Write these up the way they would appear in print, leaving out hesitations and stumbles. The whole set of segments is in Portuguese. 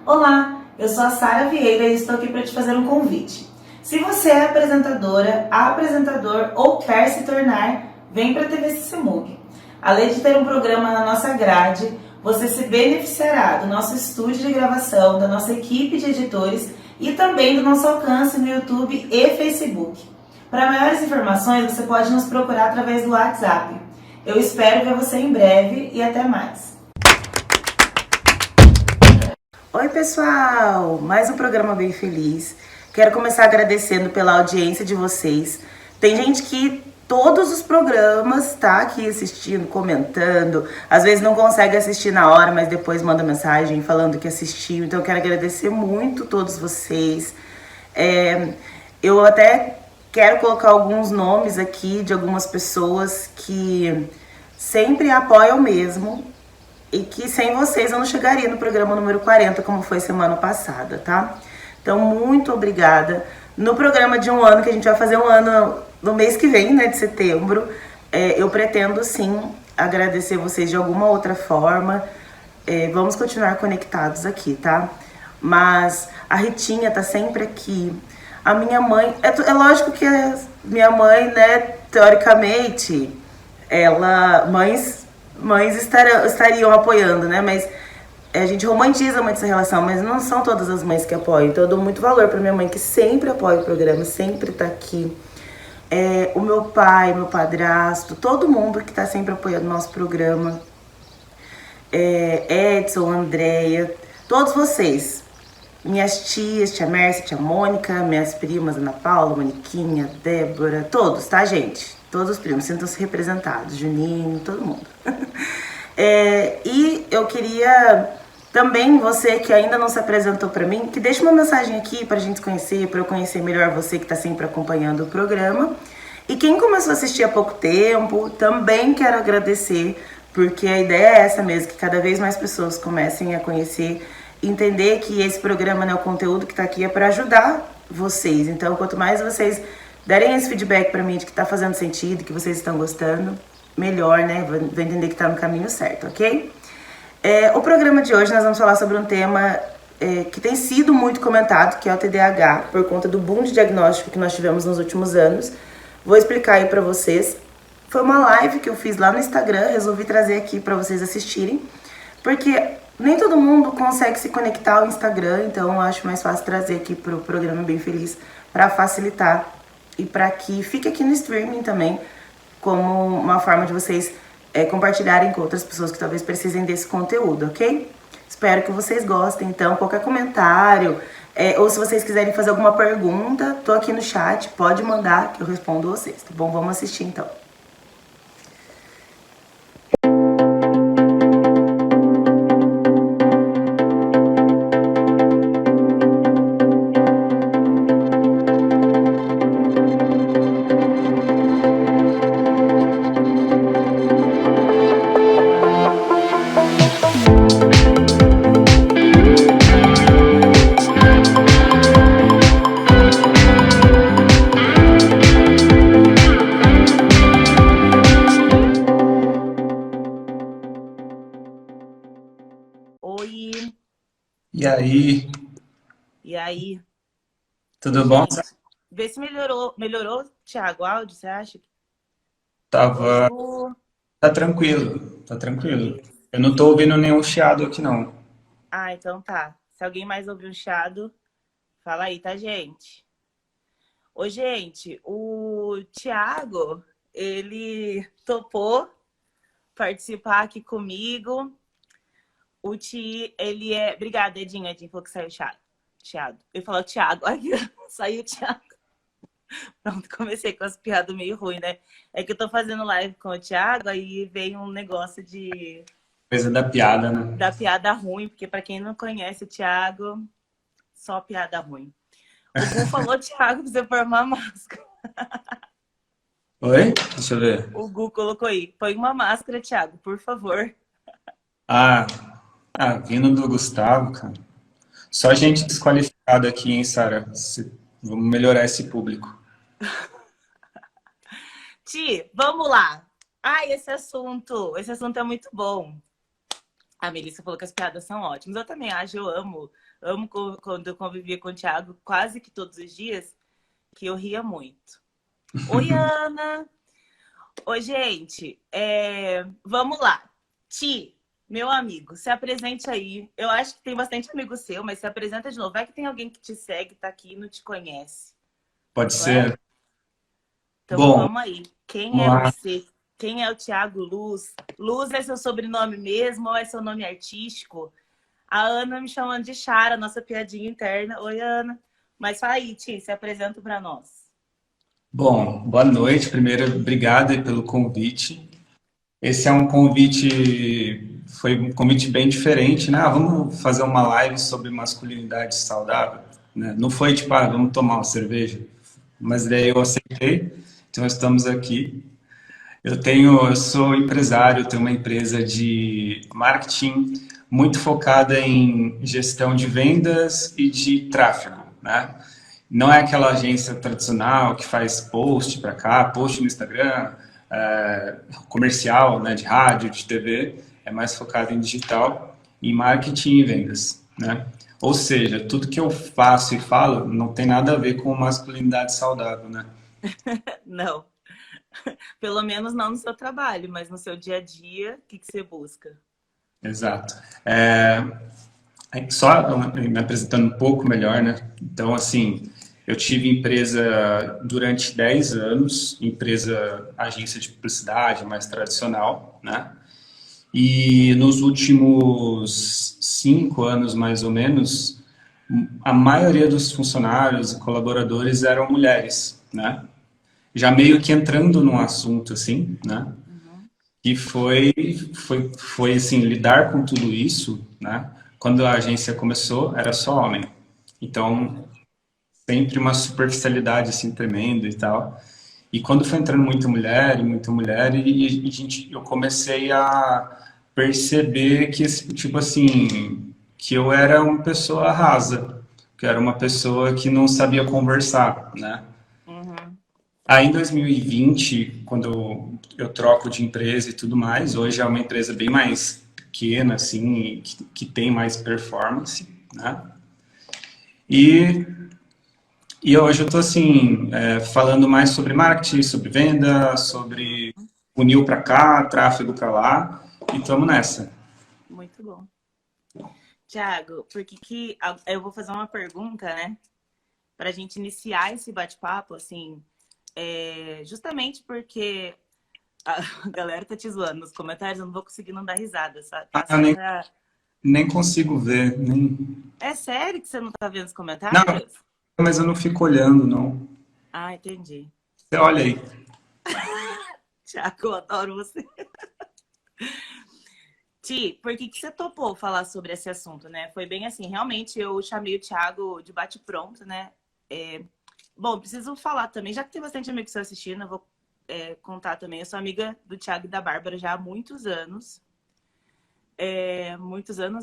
Olá, eu sou a Sara Vieira e estou aqui para te fazer um convite. Se você é apresentadora, apresentador ou quer se tornar, vem para a TV Sissemug. Além de ter um programa na nossa grade, você se beneficiará do nosso estúdio de gravação, da nossa equipe de editores e também do nosso alcance no YouTube e Facebook. Para maiores informações, você pode nos procurar através do WhatsApp. Eu espero ver você em breve e até mais. Oi pessoal, mais um programa bem feliz. Quero começar agradecendo pela audiência de vocês. Tem gente que todos os programas tá aqui assistindo, comentando. Às vezes não consegue assistir na hora, mas depois manda mensagem falando que assistiu. Então eu quero agradecer muito todos vocês. Eu até quero colocar alguns nomes aqui de algumas pessoas que sempre apoiam mesmo. E que sem vocês eu não chegaria no programa número 40, como foi semana passada, tá? Então, muito obrigada. No programa de um ano, que a gente vai fazer um ano no mês que vem, né, de setembro, eu pretendo, sim, agradecer vocês de alguma outra forma. Vamos continuar conectados aqui, tá? Mas a Ritinha tá sempre aqui. A minha mãe... É lógico que a minha mãe, né, teoricamente, mães estariam apoiando, né? Mas a gente romantiza muito essa relação, mas não são todas as mães que apoiam. Então eu dou muito valor pra minha mãe, que sempre apoia o programa, sempre tá aqui. O meu pai, meu padrasto, todo mundo que tá sempre apoiando o nosso programa. Edson, Andréia, todos vocês. Minhas tias, tia Mércia, tia Mônica, minhas primas, Ana Paula, Moniquinha, Débora, todos, tá, gente? Todos os primos, sintam-se representados, Juninho, todo mundo. E eu queria também, você que ainda não se apresentou para mim, que deixe uma mensagem aqui pra gente se conhecer, para eu conhecer melhor você que tá sempre acompanhando o programa. E quem começou a assistir há pouco tempo, também quero agradecer, porque a ideia é essa mesmo, que cada vez mais pessoas comecem a conhecer, entender que esse programa, né, o conteúdo que tá aqui é para ajudar vocês. Então, quanto mais vocês derem esse feedback pra mim de que tá fazendo sentido, que vocês estão gostando, melhor, né? Vai entender que tá no caminho certo, ok? O programa de hoje nós vamos falar sobre um tema que tem sido muito comentado, que é o TDAH, por conta do boom de diagnóstico que nós tivemos nos últimos anos. Vou explicar aí pra vocês. Foi uma live que eu fiz lá no Instagram, resolvi trazer aqui pra vocês assistirem, porque nem todo mundo consegue se conectar ao Instagram, então eu acho mais fácil trazer aqui pro programa Bem Feliz pra facilitar e para que fique aqui no streaming também, como uma forma de vocês compartilharem com outras pessoas que talvez precisem desse conteúdo, ok? Espero que vocês gostem, então, qualquer comentário, ou se vocês quiserem fazer alguma pergunta, tô aqui no chat, pode mandar que eu respondo vocês, tá bom? Vamos assistir então. Oi. E aí? E aí? Tudo bom? Vê se melhorou, Thiago, o áudio, você acha? Tava... Oi, Ju. Tá tranquilo, tá tranquilo. Eu não tô ouvindo nenhum chiado aqui, não. Ah, então tá. Se alguém mais ouvir um chiado, fala aí, tá, gente? Ô, gente, o Thiago, ele topou participar aqui comigo. O Ti, ele é. Obrigada, Edinho. Edinho falou que saiu chiado. Chiado. Ele falou Thiago. Aqui, saiu Thiago. Pronto, comecei com as piadas meio ruins, né? É que eu tô fazendo live com o Thiago, aí veio um negócio Coisa da piada, né? da piada ruim, porque pra quem não conhece o Thiago, só piada ruim. O Gu falou, Thiago, pra você pôr uma máscara. Oi? Deixa eu ver. O Gu colocou aí, põe uma máscara, Thiago, por favor. Ah, vindo do Gustavo, cara. Só gente desqualificada aqui, hein, Sara? Vamos melhorar esse público. Ti, vamos lá. Ai, esse assunto é muito bom. A Melissa falou que as piadas são ótimas. Eu também acho, eu amo. Amo quando eu convivia com o Thiago quase que todos os dias, que eu ria muito. Oi, Ana! Oi, gente. Vamos lá. Ti, meu amigo, se apresente aí. Eu acho que tem bastante amigo seu, mas se apresenta de novo. Vai que tem alguém que te segue, tá aqui e não te conhece, Pode não é? ser? Então Bom, vamos aí. Quem vamos é lá. você? Quem é o Thiago Luz? Luz é seu sobrenome mesmo ou é seu nome artístico? A Ana me chamando de Chara, nossa piadinha interna. Oi, Ana. Mas fala aí, Ti, se apresenta para nós. Bom, boa noite. Primeiro, obrigado aí pelo convite. Esse é um convite, foi um convite bem diferente, né? Vamos fazer uma live sobre masculinidade saudável, né? Não foi tipo, vamos tomar uma cerveja, mas daí eu aceitei, então estamos aqui. Eu sou empresário, tenho uma empresa de marketing muito focada em gestão de vendas e de tráfego, né? Não é aquela agência tradicional que faz post para cá, post no Instagram, comercial, né, de rádio, de TV. É mais focado em digital, em marketing e vendas, né? Ou seja, tudo que eu faço e falo não tem nada a ver com masculinidade saudável, né? Não, pelo menos não no seu trabalho, mas no seu dia a dia, o que você busca? Exato. Só me apresentando um pouco melhor, né? Então, assim, eu tive empresa durante 10 anos, empresa, agência de publicidade mais tradicional, né? E nos últimos 5 anos, mais ou menos, a maioria dos funcionários e colaboradores eram mulheres, né? Já meio que entrando num assunto assim, né? Uhum. E foi assim, lidar com tudo isso, né? Quando a agência começou, era só homem. Então, sempre uma superficialidade assim tremenda e tal. E quando foi entrando muita mulher, eu comecei a perceber que tipo assim, que eu era uma pessoa rasa, que eu era uma pessoa que não sabia conversar, né? Uhum. Aí em 2020, quando eu troco de empresa e tudo mais, hoje é uma empresa bem mais pequena, assim, que tem mais performance, né? E, e hoje eu estou assim, falando mais sobre marketing, sobre venda, sobre funil para cá, tráfego para lá, e estamos nessa. Muito bom. Tiago, por que eu vou fazer uma pergunta, né? Para a gente iniciar esse bate-papo, assim, justamente porque a galera tá te zoando nos comentários, eu não vou conseguir não dar risada, Ah, tá? eu Só pra. nem consigo ver, nem... É sério que você não tá vendo os Não, comentários? mas eu não fico olhando, não. Ah, entendi. Você olha aí. Tiago, eu adoro você. Ti, por que você topou falar sobre esse assunto, né? Foi bem assim, realmente eu chamei o Thiago de bate-pronto, né? Bom, preciso falar também, já que tem bastante amigo seu assistindo, eu vou contar também. Eu sou amiga do Thiago e da Bárbara já há muitos anos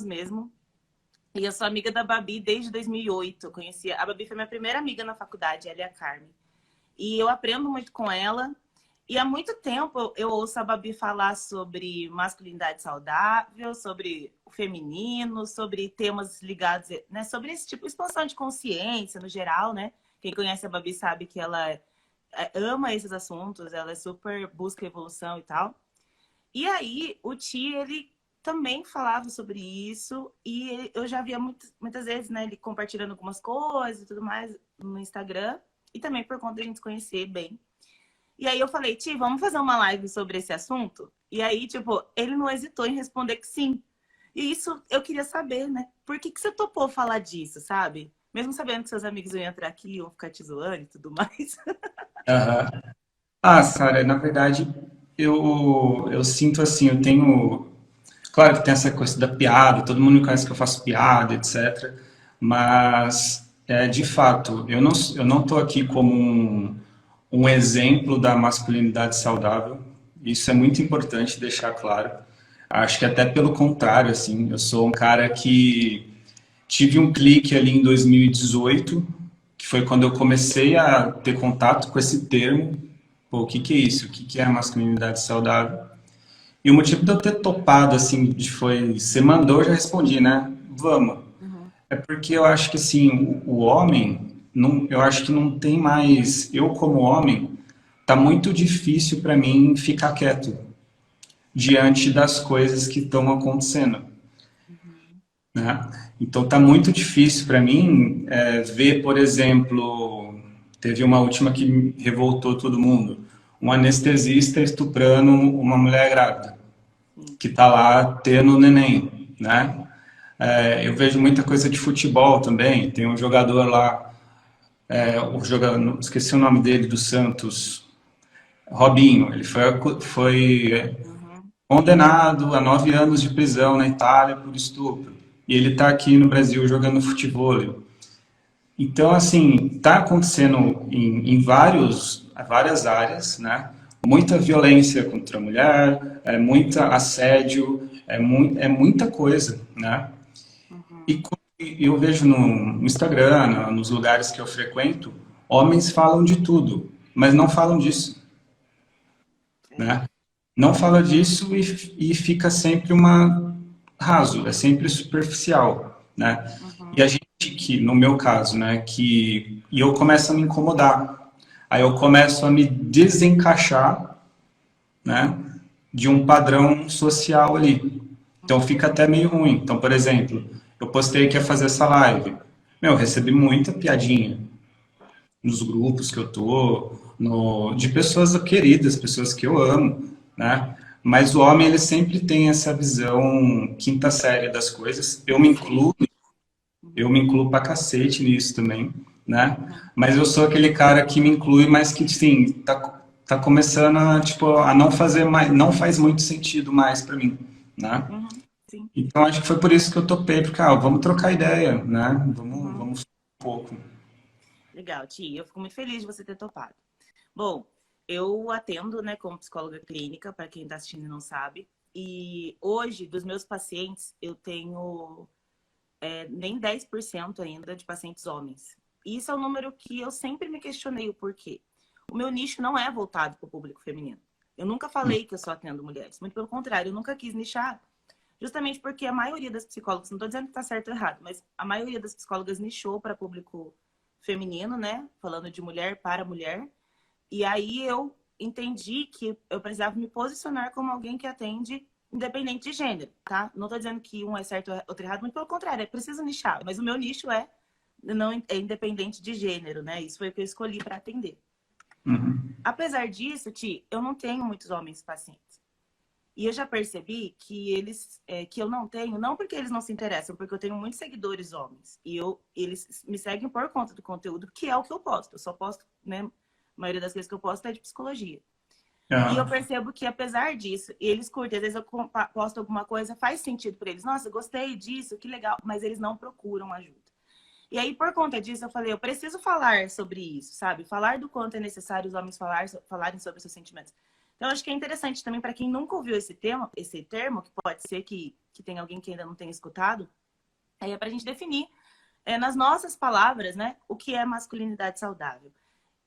mesmo. E eu sou amiga da Babi desde 2008. Eu conhecia. A Babi foi minha primeira amiga na faculdade, ela e a Carmen. E eu aprendo muito com ela. E há muito tempo eu ouço a Babi falar sobre masculinidade saudável, sobre o feminino, sobre temas ligados, né, sobre esse tipo de expansão de consciência no geral, né? Quem conhece a Babi sabe que ela ama esses assuntos, ela é super busca evolução e tal. E aí o Ti, ele também falava sobre isso e eu já via muitas vezes, né, ele compartilhando algumas coisas e tudo mais no Instagram e também por conta de a gente se conhecer bem. E aí eu falei, Ti, vamos fazer uma live sobre esse assunto? E aí, tipo, ele não hesitou em responder que sim. E isso eu queria saber, né? Por que você topou falar disso, sabe? Mesmo sabendo que seus amigos iam entrar aqui, iam ficar te zoando e tudo mais. Aham. Ah, Sara, na verdade, eu sinto assim, eu tenho. Claro que tem essa coisa da piada, todo mundo me conhece que eu faço piada, etc. Mas, de fato, eu não estou aqui como um exemplo da masculinidade saudável. Isso é muito importante deixar claro. Acho que até pelo contrário, assim, eu sou um cara que tive um clique ali em 2018, que foi quando eu comecei a ter contato com esse termo. Pô, o que que é isso? O que que é a masculinidade saudável? E o motivo de eu ter topado, assim, foi, você mandou, eu já respondi, né? Vamos. Uhum. É porque eu acho que, assim, o homem, não, eu acho que não tem mais, eu como homem, tá muito difícil para mim ficar quieto diante das coisas que estão acontecendo, Uhum. né? Então tá muito difícil para mim ver, por exemplo, teve uma última que revoltou todo mundo, um anestesista estuprando uma mulher grávida Sim. que está lá tendo o neném, né? Eu vejo muita coisa de futebol também. Tem um jogador lá, o jogador, esqueci o nome dele, do Santos, Robinho. Ele foi Uhum. condenado a 9 anos de prisão na Itália por estupro. E ele está aqui no Brasil jogando futebol. Então, assim, está acontecendo em várias áreas, né? Muita violência contra a mulher, muita assédio, é muita coisa, né? Uhum. E eu vejo no Instagram, nos lugares que eu frequento, homens falam de tudo, mas não falam disso, É. né? Não fala disso e fica sempre uma raso, é sempre superficial, né? E a Uhum. gente que, no meu caso, né, e eu começo a me incomodar. Aí eu começo a me desencaixar, né, de um padrão social ali. Então fica até meio ruim. Então, por exemplo, eu postei que ia fazer essa live. Meu, eu recebi muita piadinha nos grupos que eu tô, de pessoas queridas, pessoas que eu amo, né? Mas o homem, ele sempre tem essa visão quinta série das coisas. Sim. Eu Uhum. me incluo pra cacete nisso também, né? Uhum. Mas eu sou aquele cara que me inclui, mas que, sim, tá começando a, tipo, a não fazer mais, não faz muito sentido mais pra mim, né? Uhum. Sim. Então acho que foi por isso que eu topei, porque, vamos trocar ideia, né? Uhum. Vamos um pouco. Legal, Ti. Eu fico muito feliz de você ter topado. Bom, eu atendo, né, como psicóloga clínica, para quem está assistindo e não sabe. E hoje, dos meus pacientes, eu tenho nem 10% ainda de pacientes homens. E isso é um número que eu sempre me questionei o porquê. O meu nicho não é voltado para o público feminino. Eu nunca falei que eu só atendo mulheres. Muito pelo contrário, eu nunca quis nichar. Justamente porque a maioria das psicólogas, não estou dizendo que está certo ou errado, mas a maioria das psicólogas nichou para público feminino, né? Falando de mulher para mulher. E aí eu entendi que eu precisava me posicionar como alguém que atende independente de gênero, tá? Não tô dizendo que um é certo ou outro errado, muito pelo contrário, é preciso nichar. Mas o meu nicho não é independente de gênero, né? Isso foi o que eu escolhi para atender. Uhum. Apesar disso, Ti, eu não tenho muitos homens pacientes. E eu já percebi que que eu não tenho, não porque eles não se interessam, porque eu tenho muitos seguidores homens. E eles me seguem por conta do conteúdo, que é o que eu posto. Eu só posto, né? A maioria das coisas que eu posto é de psicologia. E eu Ah, percebo que, apesar disso, eles curtem. Às vezes eu posto alguma coisa, faz sentido para eles. Nossa, gostei disso, que legal. Mas eles não procuram ajuda. E aí, por conta disso, eu falei, eu preciso falar sobre isso, sabe? Falar do quanto é necessário os homens falarem sobre seus sentimentos. Então, acho que é interessante também para quem nunca ouviu esse termo, que pode ser que tem alguém que ainda não tenha escutado, é para a gente definir nas nossas palavras, né, o que é masculinidade saudável.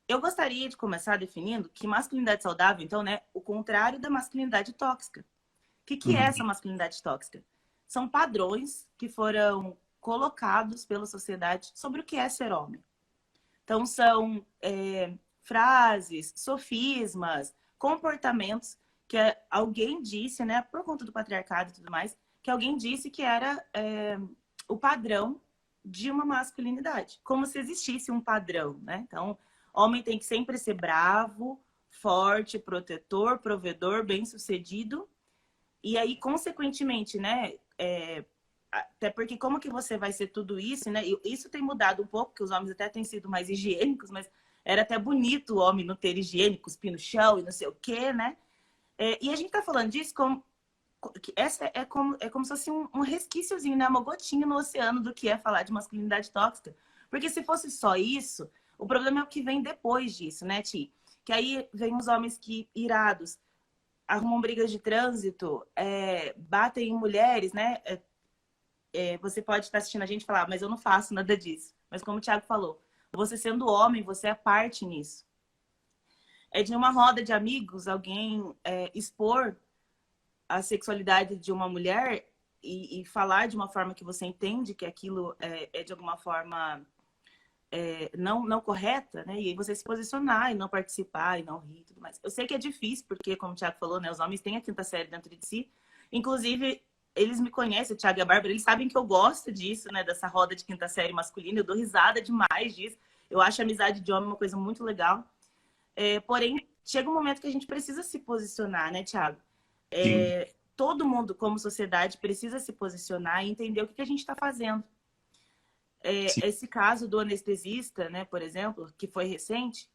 Eu gostaria de começar definindo que masculinidade saudável, então, né, o contrário da masculinidade tóxica. O que é essa uhum. masculinidade tóxica? São padrões que foram colocados pela sociedade sobre o que é ser homem. Então, são frases, sofismas, comportamentos que alguém disse, né, por conta do patriarcado e tudo mais, que alguém disse que era o padrão de uma masculinidade, como se existisse um padrão, né? Então, homem tem que sempre ser bravo, forte, protetor, provedor, bem-sucedido. E aí, consequentemente, né? Até porque como que você vai ser tudo isso, né? E isso tem mudado um pouco, porque os homens até têm sido mais higiênicos, mas era até bonito o homem não ter higiene, cuspir no chão e não sei o quê, né? E a gente tá falando disso como... Essa é como se fosse um resquíciozinho, né? Uma gotinha no oceano do que é falar de masculinidade tóxica. Porque se fosse só isso, o problema é o que vem depois disso, né, Ti? Que aí vem os homens que, irados, arrumam brigas de trânsito, batem em mulheres, né? Você pode estar assistindo a gente e falar, mas eu não faço nada disso. Mas como o Thiago falou, você sendo homem, você é parte nisso. De uma roda de amigos, alguém expor a sexualidade de uma mulher e falar de uma forma que você entende que aquilo é de alguma forma não correta, né? E aí você se posicionar e não participar e não rir e tudo mais. Eu sei que é difícil, porque, como o Thiago falou, né, os homens têm a quinta série dentro de si. Inclusive, eles me conhecem, o Thiago e a Bárbara, eles sabem que eu gosto disso, né? Dessa roda de quinta série masculina. Eu dou risada demais disso. Eu acho a amizade de homem uma coisa muito legal. Porém, chega um momento que a gente precisa se posicionar, né, Thiago? Todo mundo, como sociedade, precisa se posicionar e entender o que a gente está fazendo. Esse caso do anestesista, né, por exemplo, que foi recente,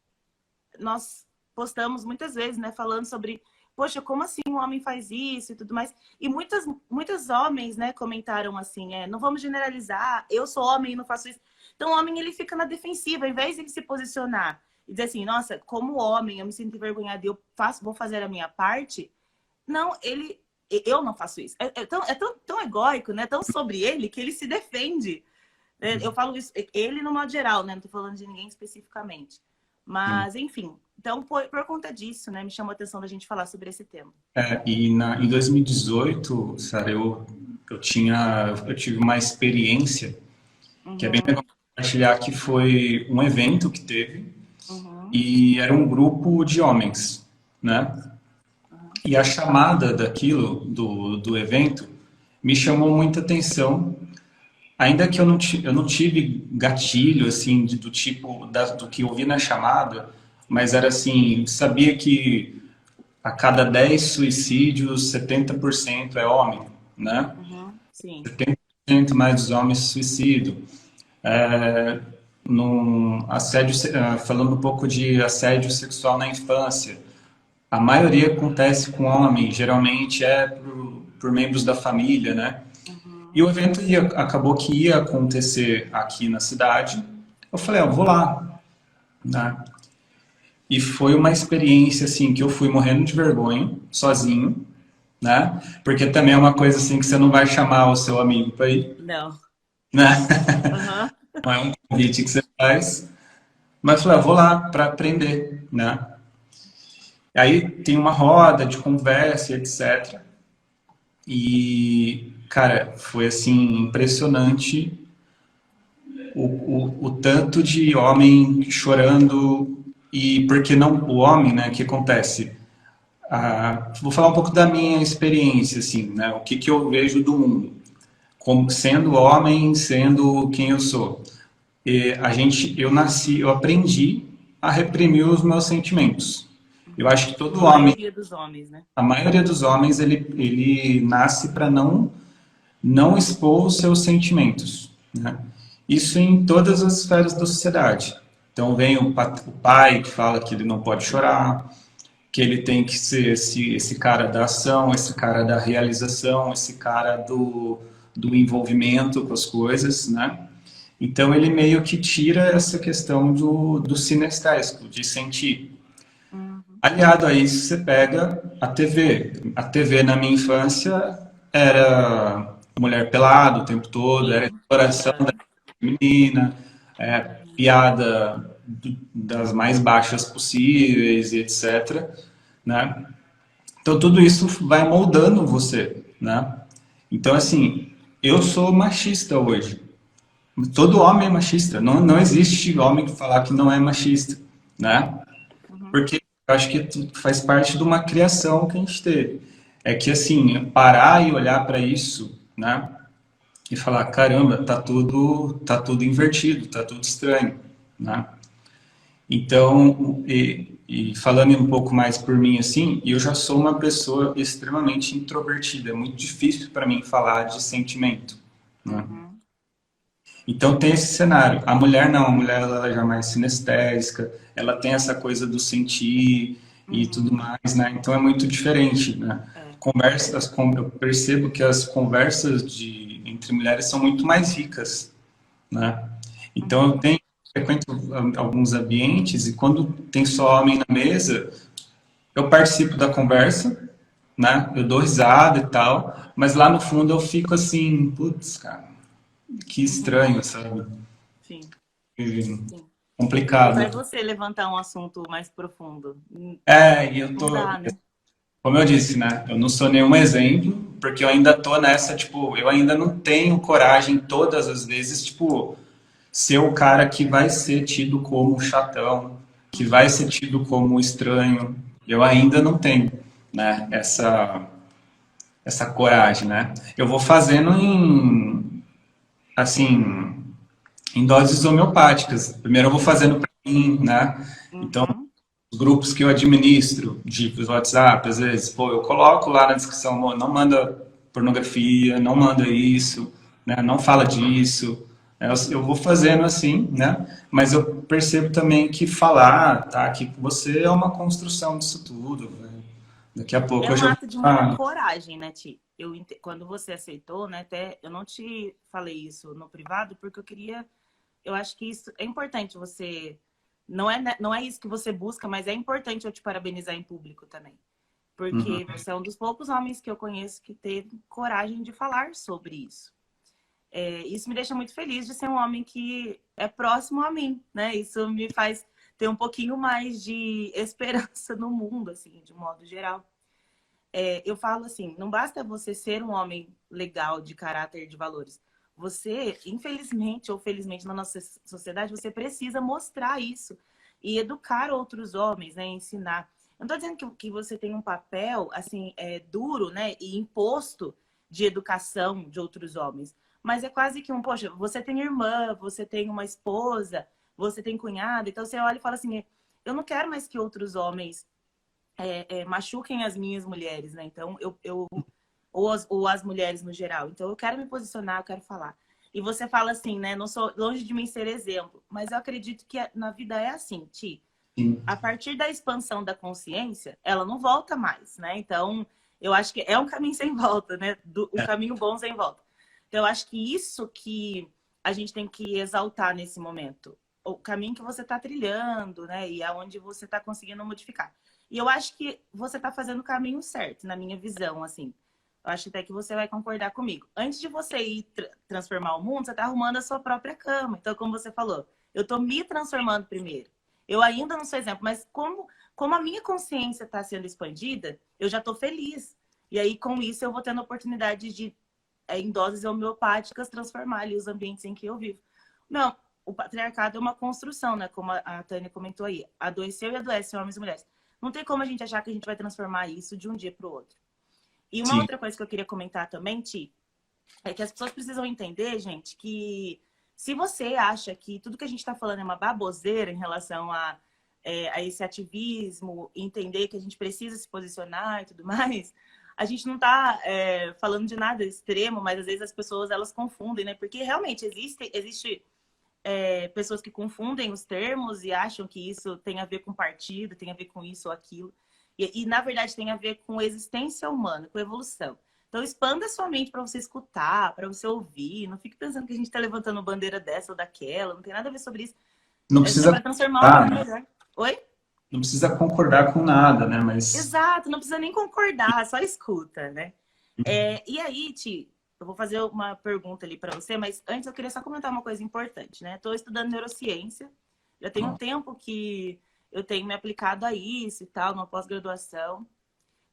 nós postamos muitas vezes, né, falando sobre, poxa, como assim um homem faz isso e tudo mais? E muitos homens, né, comentaram assim, não vamos generalizar, eu sou homem e não faço isso. Então o homem, ele fica na defensiva, ao invés de ele se posicionar e dizer assim, nossa, como homem, eu me sinto envergonhado e eu vou fazer a minha parte. Não, eu não faço isso. É tão egóico, né? Tão sobre ele que ele se defende. Eu falo isso, ele no modo geral, né? Não tô falando de ninguém especificamente. Mas, enfim. Então, por conta disso, né? Me chamou a atenção da gente falar sobre esse tema. Em 2018, Sara, eu tive uma experiência que é bem legal compartilhar, que foi um evento que teve e era um grupo de homens, né? E a chamada daquilo, do evento, me chamou muita atenção, ainda que eu não tive gatilho, assim, do tipo, do que eu vi na chamada, mas era assim, sabia que a cada 10 suicídios, 70% é homem, né? Sim. 70% mais dos homens se suicidam. Falando um pouco de assédio sexual na infância, a maioria acontece com homem, geralmente por membros da família, né? E o evento acabou que ia acontecer aqui na cidade. Eu falei, eu vou lá, né? E foi uma experiência, assim, que eu fui morrendo de vergonha, sozinho, né? Porque também é uma coisa, assim, que você não vai chamar o seu amigo para ir. Não. Né? Não é um convite que você faz. Mas eu falei, eu vou lá para aprender, né? Aí tem uma roda de conversa e etc. E, cara, foi assim, impressionante o tanto de homem chorando. E porque não, o homem, né, o que acontece? Vou falar um pouco da minha experiência, assim, né? O que eu vejo do mundo. Como sendo homem, sendo quem eu sou. Eu aprendi a reprimir os meus sentimentos. Eu acho que todo homem... A maioria dos homens, né? A maioria dos homens, ele nasce para não expor os seus sentimentos, né? Isso em todas as esferas da sociedade. Então vem o pai que fala que ele não pode chorar, que ele tem que ser esse cara da ação, esse cara da realização, esse cara do envolvimento com as coisas, né? Então ele meio que tira essa questão do sinestésico, de sentir. Aliado a isso, você pega a TV. A TV na minha infância era mulher pelada o tempo todo, era exploração da menina, piada das mais baixas possíveis e etc, né? Então tudo isso vai moldando você, né? Então assim, eu sou machista hoje. Todo homem é machista. Não existe homem que falar que não é machista, né? Porque eu acho que faz parte de uma criação que a gente teve. é que, assim, parar e olhar para isso, né? E falar, caramba, tá tudo invertido, tá tudo estranho, né? Então, e falando um pouco mais por mim, assim, eu já sou uma pessoa extremamente introvertida. É muito difícil para mim falar de sentimento, né? Uhum. Então tem esse cenário. A mulher não, a mulher ela já é mais sinestésica, ela tem essa coisa do sentir e tudo Uhum. mais, né? Então é muito diferente, né? É. Eu percebo que as conversas entre mulheres são muito mais ricas, né? Então eu Uhum. tenho frequento alguns ambientes e quando tem só homem na mesa, eu participo da conversa, né? Eu dou risada e tal, mas lá no fundo eu fico assim, putz, cara, que Uhum. estranho, sabe? Sim, Que sim. E vai complicado. você levantar um assunto mais profundo. E eu Não tô, dá, né? como eu disse, né? Eu não sou nenhum exemplo, porque eu ainda tô nessa, tipo, eu ainda não tenho coragem todas as vezes, tipo, ser o cara que vai ser tido como chatão, que vai Uhum. ser tido como estranho. Eu ainda não tenho, né? Essa coragem, né? Eu vou fazendo assim, em doses homeopáticas. Primeiro eu vou fazendo para mim, né? Então, Uhum. os grupos que eu administro, de WhatsApp, às vezes, pô, eu coloco lá na descrição, não manda pornografia, não manda isso, né? Não fala disso. Eu vou fazendo assim, né? Mas eu percebo também que falar, tá? Que você é uma construção disso tudo, né? Daqui a pouco É eu um já vou. ato de muita coragem, né, Ti? Quando você aceitou, né, até eu não te falei isso no privado, porque eu acho que isso é importante você, não é isso que você busca, mas é importante eu te parabenizar em público também. Uhum. Porque você é um dos poucos homens que eu conheço que teve coragem de falar sobre isso. Isso me deixa muito feliz de ser um homem que é próximo a mim, né? Isso me faz ter um pouquinho mais de esperança no mundo, assim, de modo geral. Eu falo assim, não basta você ser um homem legal, de caráter, de valores. Você, infelizmente ou felizmente na nossa sociedade, você precisa mostrar isso e educar outros homens, né? Ensinar. Eu não estou dizendo que você tem um papel assim duro, né? E imposto de educação de outros homens, mas é quase que poxa, você tem irmã, você tem uma esposa, você tem cunhada, então você olha e fala assim, eu não quero mais que outros homens machuquem as minhas mulheres, né? Então, ou as mulheres no geral. Então, eu quero me posicionar, eu quero falar. E você fala assim, né? Não sou longe de mim ser exemplo, mas eu acredito que na vida é assim, Ti. Sim, A partir da expansão da consciência, ela não volta mais, né? Então, eu acho que é um caminho sem volta, né? Um caminho bom sem volta. Então, eu acho que isso que a gente tem que exaltar nesse momento. O caminho que você está trilhando, né? E aonde você está conseguindo modificar. E eu acho que você está fazendo o caminho certo, na minha visão, assim. Eu acho até que você vai concordar comigo. Antes de você ir transformar o mundo, você está arrumando a sua própria cama. Então, como você falou, eu estou me transformando primeiro. Eu ainda não sou exemplo, mas como a minha consciência está sendo expandida, eu já estou feliz. E aí, com isso, eu vou tendo a oportunidade de, em doses homeopáticas, transformar ali os ambientes em que eu vivo. Não, o patriarcado é uma construção, né? Como a Tânia comentou aí. Adoeceu e adoece homens e mulheres. Não tem como a gente achar que a gente vai transformar isso de um dia para o outro. E uma sim. outra coisa que eu queria comentar também, Ti, é que as pessoas precisam entender, gente, que se você acha que tudo que a gente está falando é uma baboseira em relação a esse ativismo, entender que a gente precisa se posicionar e tudo mais, a gente não está falando de nada extremo, mas às vezes as pessoas elas confundem, né? Porque realmente existe pessoas que confundem os termos e acham que isso tem a ver com partido, tem a ver com isso ou aquilo. Na verdade, tem a ver com existência humana, com evolução. Então, expanda sua mente para você escutar, para você ouvir. Não fique pensando que a gente está levantando bandeira dessa ou daquela. Não tem nada a ver sobre isso. Não É precisa para transformar o concordar, mundo né? melhor. Oi? Não precisa concordar com nada, né? Mas Exato, não precisa nem concordar, só escuta, né? E aí, Ti, eu vou fazer uma pergunta ali para você, mas antes eu queria só comentar uma coisa importante, né? Estou estudando neurociência, já tem um ó, tempo que eu tenho me aplicado a isso e tal, numa pós-graduação.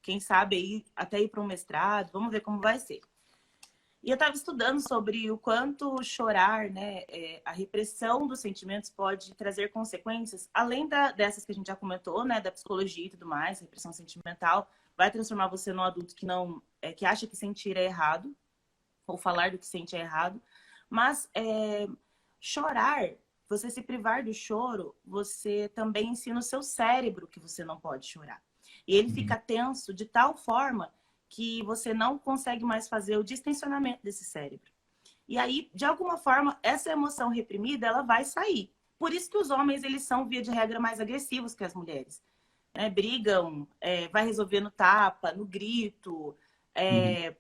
Quem sabe aí até ir para um mestrado, vamos ver como vai ser. E eu estava estudando sobre o quanto chorar, né, a repressão dos sentimentos pode trazer consequências, além dessas que a gente já comentou, né, da psicologia e tudo mais, repressão sentimental, vai transformar você num adulto que não que acha que sentir é errado, ou falar do que sente é errado. Mas chorar, você se privar do choro, você também ensina o seu cérebro que você não pode chorar. E ele fica tenso de tal forma que você não consegue mais fazer o distensionamento desse cérebro. E aí, de alguma forma, essa emoção reprimida, ela vai sair. Por isso que os homens, eles são, via de regra, mais agressivos que as mulheres. Né? Brigam, vai resolver no tapa, no grito,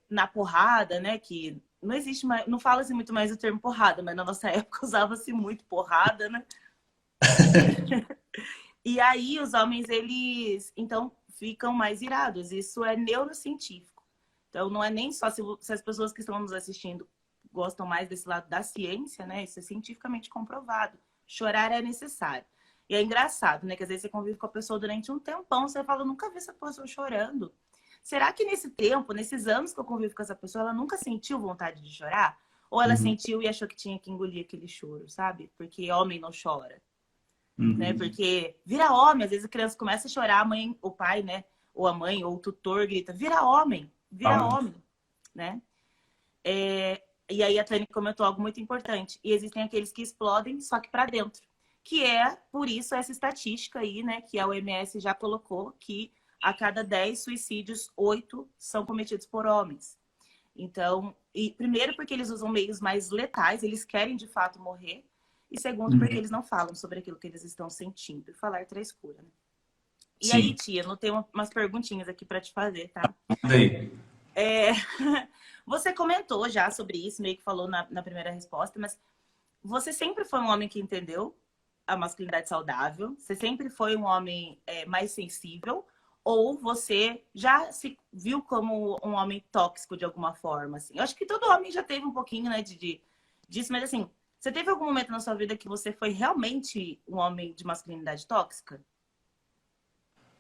na porrada, né? Que não existe mais, não fala-se muito mais o termo porrada, mas na nossa época usava-se muito porrada, né? E aí os homens, eles, então, ficam mais irados. Isso é neurocientífico. Então, não é nem só se as pessoas que estão nos assistindo gostam mais desse lado da ciência, né? Isso é cientificamente comprovado. Chorar é necessário. E é engraçado, né? Que às vezes você convive com a pessoa durante um tempão, você fala, nunca vi essa pessoa chorando. Será que nesse tempo, nesses anos que eu convivo com essa pessoa, ela nunca sentiu vontade de chorar? Ou ela Uhum. sentiu e achou que tinha que engolir aquele choro, sabe? Porque homem não chora, né? Uhum. Porque vira homem, às vezes a criança começa a chorar, a mãe, o pai, né? Ou a mãe, ou o tutor grita, vira Calma. homem, né? E aí a Tânia comentou algo muito importante. E existem aqueles que explodem, só que para dentro. Que é, por isso, essa estatística aí, né? Que a OMS já colocou que a cada 10 suicídios, 8 são cometidos por homens. Então, primeiro porque eles usam meios mais letais, eles querem de fato morrer. E segundo porque Uhum. eles não falam sobre aquilo que eles estão sentindo. E falar traz cura, né? E aí, Sim. tia, eu tenho umas perguntinhas aqui para te fazer, tá? Daí. É... Você comentou já sobre isso, meio que falou na primeira resposta, mas você sempre foi um homem que entendeu a masculinidade saudável? Você sempre foi um homem mais sensível? Ou você já se viu como um homem tóxico de alguma forma? Assim? Eu acho que todo homem já teve um pouquinho, né, disso, mas assim, você teve algum momento na sua vida que você foi realmente um homem de masculinidade tóxica?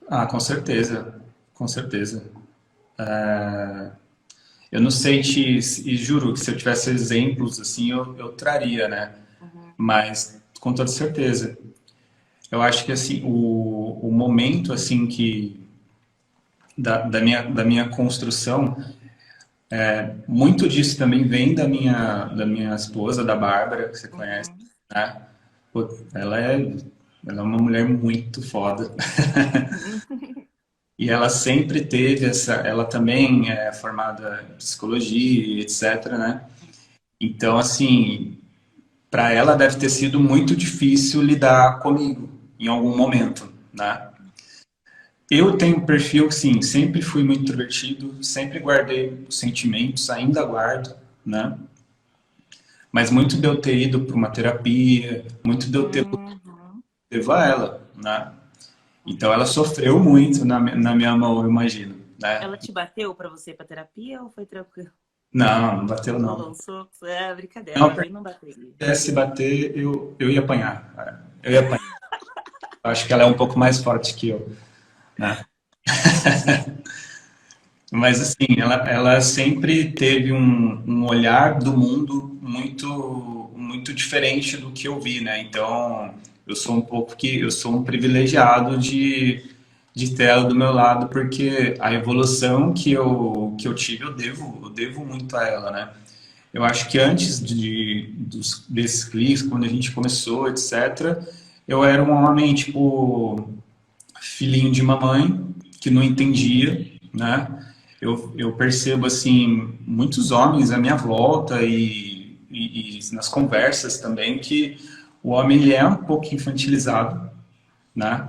Ah, com certeza. Com certeza. Eu não sei e juro que se eu tivesse exemplos assim, eu traria, né? Uhum. Mas com toda certeza. Eu acho que assim, o momento assim que da minha construção, muito disso também vem da minha esposa, da Bárbara, que você conhece, Uhum. né? Pô, ela é uma mulher muito foda. E ela sempre teve ela também é formada em psicologia, etc, né? Então, assim, para ela deve ter sido muito difícil lidar comigo em algum momento, né? Eu tenho um perfil que, sim, sempre fui muito introvertido, sempre guardei os sentimentos, ainda guardo, né? Mas muito de eu ter ido para uma terapia, muito de eu ter Uhum. levado ela, né? Então ela sofreu muito na minha mão, eu imagino, né? Ela te bateu pra você ir pra terapia ou foi tranquilo? Não, não bateu Rolou não. um soco? É brincadeira, Não, também não bateria. se bater, eu ia apanhar, cara. Eu ia apanhar. Eu acho que ela é um pouco mais forte que eu, né? Mas assim, ela sempre teve um olhar do mundo muito diferente do que eu vi, né? Então, eu sou um privilegiado de ter ela do meu lado, porque a evolução que eu tive, eu devo muito a ela, né? Eu acho que antes desses cliques, quando a gente começou, etc., eu era um homem, tipo, filhinho de mamãe, que não entendia, né? Eu percebo, assim, muitos homens à minha volta e nas conversas também, que o homem ele é um pouco infantilizado, né?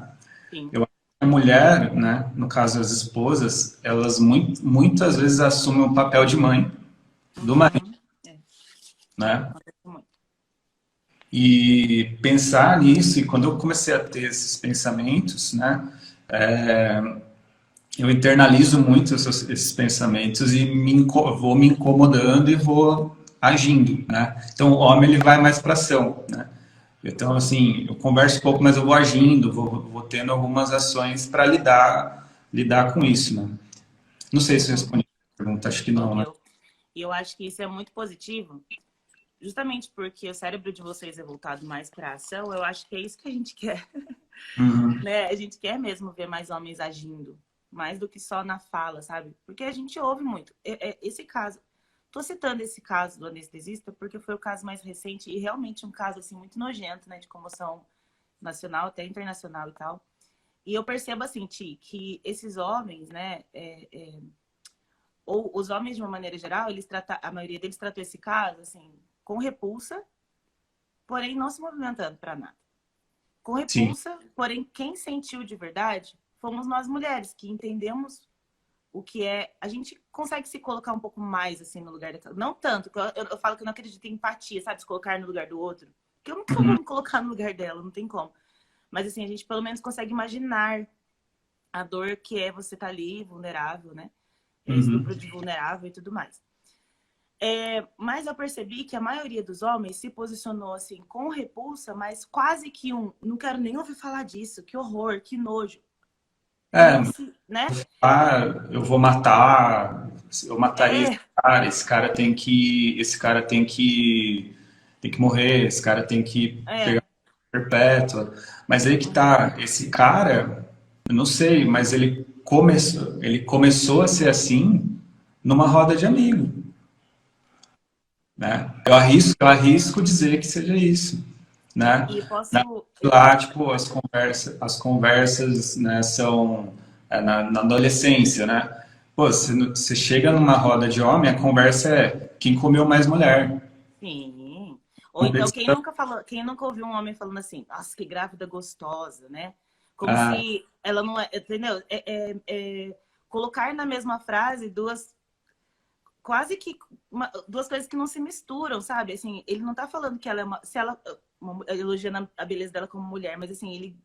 Sim, Eu acho que a mulher, né, no caso as esposas, elas muitas vezes assumem o papel de mãe do marido, uhum. É, né? acontece muito. E pensar nisso, e quando eu comecei a ter esses pensamentos, né, eu internalizo muito esses pensamentos e vou me incomodando e vou agindo, né? Então o homem ele vai mais para ação, né? Então assim, eu converso um pouco, mas eu vou agindo, vou tendo algumas ações para lidar com isso, né? Não sei se eu Uhum. respondi a pergunta, acho que não, né? Respondeu. E eu acho que isso é muito positivo, justamente porque o cérebro de vocês é voltado mais para ação. Eu acho que é isso que a gente quer, Uhum. né? A gente quer mesmo ver mais homens agindo, mais do que só na fala, sabe? Porque a gente ouve muito. Esse caso, tô citando esse caso do anestesista porque foi o caso mais recente e realmente um caso assim muito nojento, né, de comoção nacional até internacional e tal. E eu percebo assim, Ti, que esses homens, né, ou os homens de uma maneira geral, a maioria deles tratou esse caso assim com repulsa, porém não se movimentando para nada. Com Sim. repulsa, porém quem sentiu de verdade fomos nós mulheres que entendemos o que é. A gente consegue se colocar um pouco mais assim no lugar daquela. Não tanto, eu falo que eu não acredito em empatia, sabe? Se colocar no lugar do outro. Porque eu nunca vou Uhum. me colocar no lugar dela, não tem como. Mas assim, a gente pelo menos consegue imaginar a dor que é você estar ali, vulnerável, né? Estupro Uhum. de vulnerável e tudo mais. Mas eu percebi que a maioria dos homens se posicionou assim com repulsa, mas quase que não quero nem ouvir falar disso, que horror, que nojo. É, Não se, né? eu vou matar, eu mataria É, esse cara tem que morrer, esse cara tem que pegar é. perpétua. Mas aí que Uhum. tá, esse cara, eu não sei, mas ele começou a ser assim numa roda de amigo, né? Eu arrisco dizer que seja isso, né? E Na- posso. Lá, tipo, as conversas, né, são na adolescência, né? Pô, você chega numa roda de homem, a conversa é quem comeu mais mulher. Sim. Ou então, Competição. quem nunca ouviu um homem falando assim, nossa, que grávida gostosa, né? Como Ah, se ela não é, entendeu? Colocar na mesma frase quase que duas coisas que não se misturam, sabe? Assim, ele não tá falando que ela é se ela elogiando a beleza dela como mulher, mas assim, ele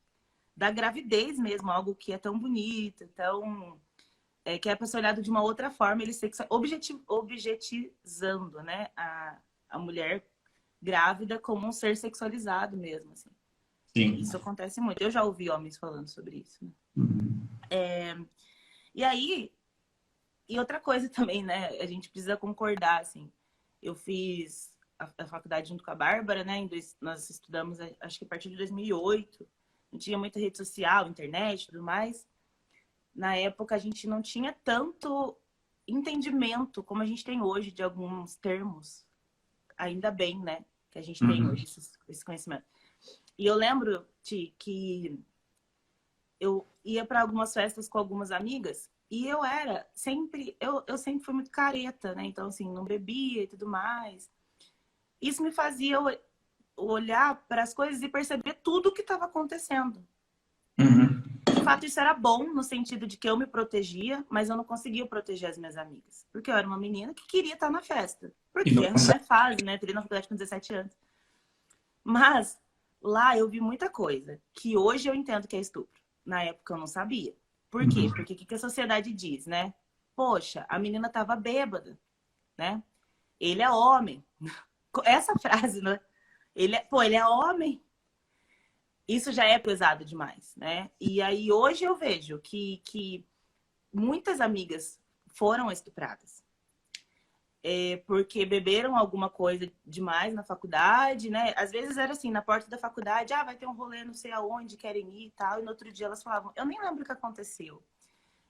da gravidez mesmo, algo que é tão bonito, tão que é para ser olhado de uma outra forma, ele objetizando, né, a mulher grávida como um ser sexualizado mesmo, assim. sim. Isso acontece muito. Eu já ouvi homens falando sobre isso, né? Uhum. E aí, e outra coisa também, né? A gente precisa concordar, assim. Eu fiz a faculdade junto com a Bárbara, né? Nós estudamos, acho que a partir de 2008. Não tinha muita rede social, internet e tudo mais. Na época, a gente não tinha tanto entendimento como a gente tem hoje de alguns termos. Ainda bem, né? Que a gente tem Uhum. hoje esse conhecimento. E eu lembro, Ti, que eu ia para algumas festas com algumas amigas e eu era sempre, eu sempre fui muito careta, né? Então, assim, não bebia e tudo mais. Isso me fazia olhar para as coisas e perceber tudo o que estava acontecendo. Uhum. De fato, isso era bom no sentido de que eu me protegia, mas eu não conseguia proteger as minhas amigas. Porque eu era uma menina que queria estar na festa. E Porque não é consegue. fase, né? Entrei na faculdade com 17 anos. Mas lá eu vi muita coisa que hoje eu entendo que é estupro. Na época eu não sabia. Por quê? Uhum. Porque o que a sociedade diz, né? Poxa, a menina tava bêbada, né? Ele é homem. Essa frase, né? Ele é homem. Isso já é pesado demais, né? E aí hoje eu vejo que muitas amigas foram estupradas porque beberam alguma coisa demais na faculdade, né? Às vezes era assim, na porta da faculdade, vai ter um rolê não sei aonde, querem ir e tal, e no outro dia elas falavam, eu nem lembro o que aconteceu.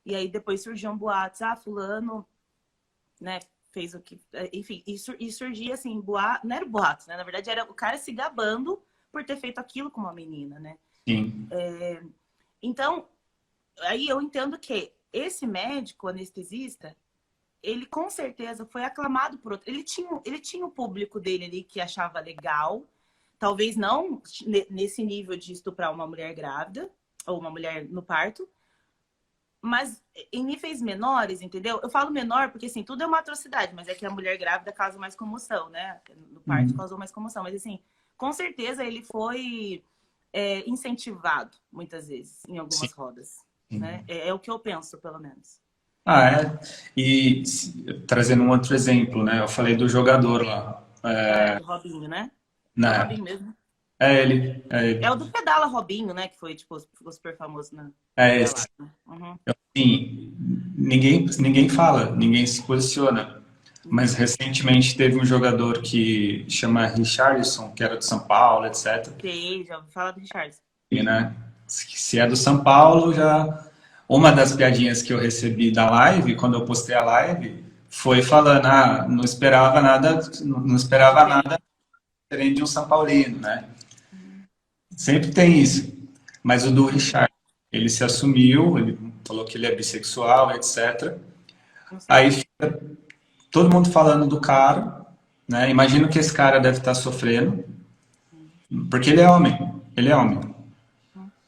E aí depois surgiam boatos, fulano, né, fez o que... Enfim, e surgia assim, boato, não era boatos, né? Na verdade era o cara se gabando por ter feito aquilo com uma menina, né? Sim. Então, aí eu entendo que esse médico anestesista, ele com certeza foi aclamado por outro. Ele tinha o público dele ali que achava legal, talvez não nesse nível de estuprar uma mulher grávida ou uma mulher no parto, mas em níveis menores, entendeu? Eu falo menor porque assim, tudo é uma atrocidade, mas é que a mulher grávida causa mais comoção, né? No parto Uhum. causou mais comoção, mas assim, com certeza ele foi incentivado muitas vezes em Sim. algumas rodas, né? É o que eu penso, pelo menos. É. E trazendo um outro exemplo, né? Eu falei do jogador lá. Do Robinho, né? É o Né? Robinho mesmo. É ele, é É o ele. do Pedala Robinho, né? Que foi, tipo, ficou super famoso na É esse. pedalada, né? Uhum. Sim, ninguém fala, ninguém se posiciona. Mas Uhum. recentemente teve um jogador que chama Richarlison, que era do São Paulo, etc. Sei, já ouvi falar do Richardson. E, né, se é do São Paulo, já Uma das piadinhas que eu recebi da live, quando eu postei a live, foi falando, não esperava nada, não esperava nada diferente de um São Paulino, né? Sempre tem isso. Mas o do Richard, ele se assumiu, ele falou que ele é bissexual, etc. Aí fica todo mundo falando do cara, né? Imagino que esse cara deve estar sofrendo, porque ele é homem,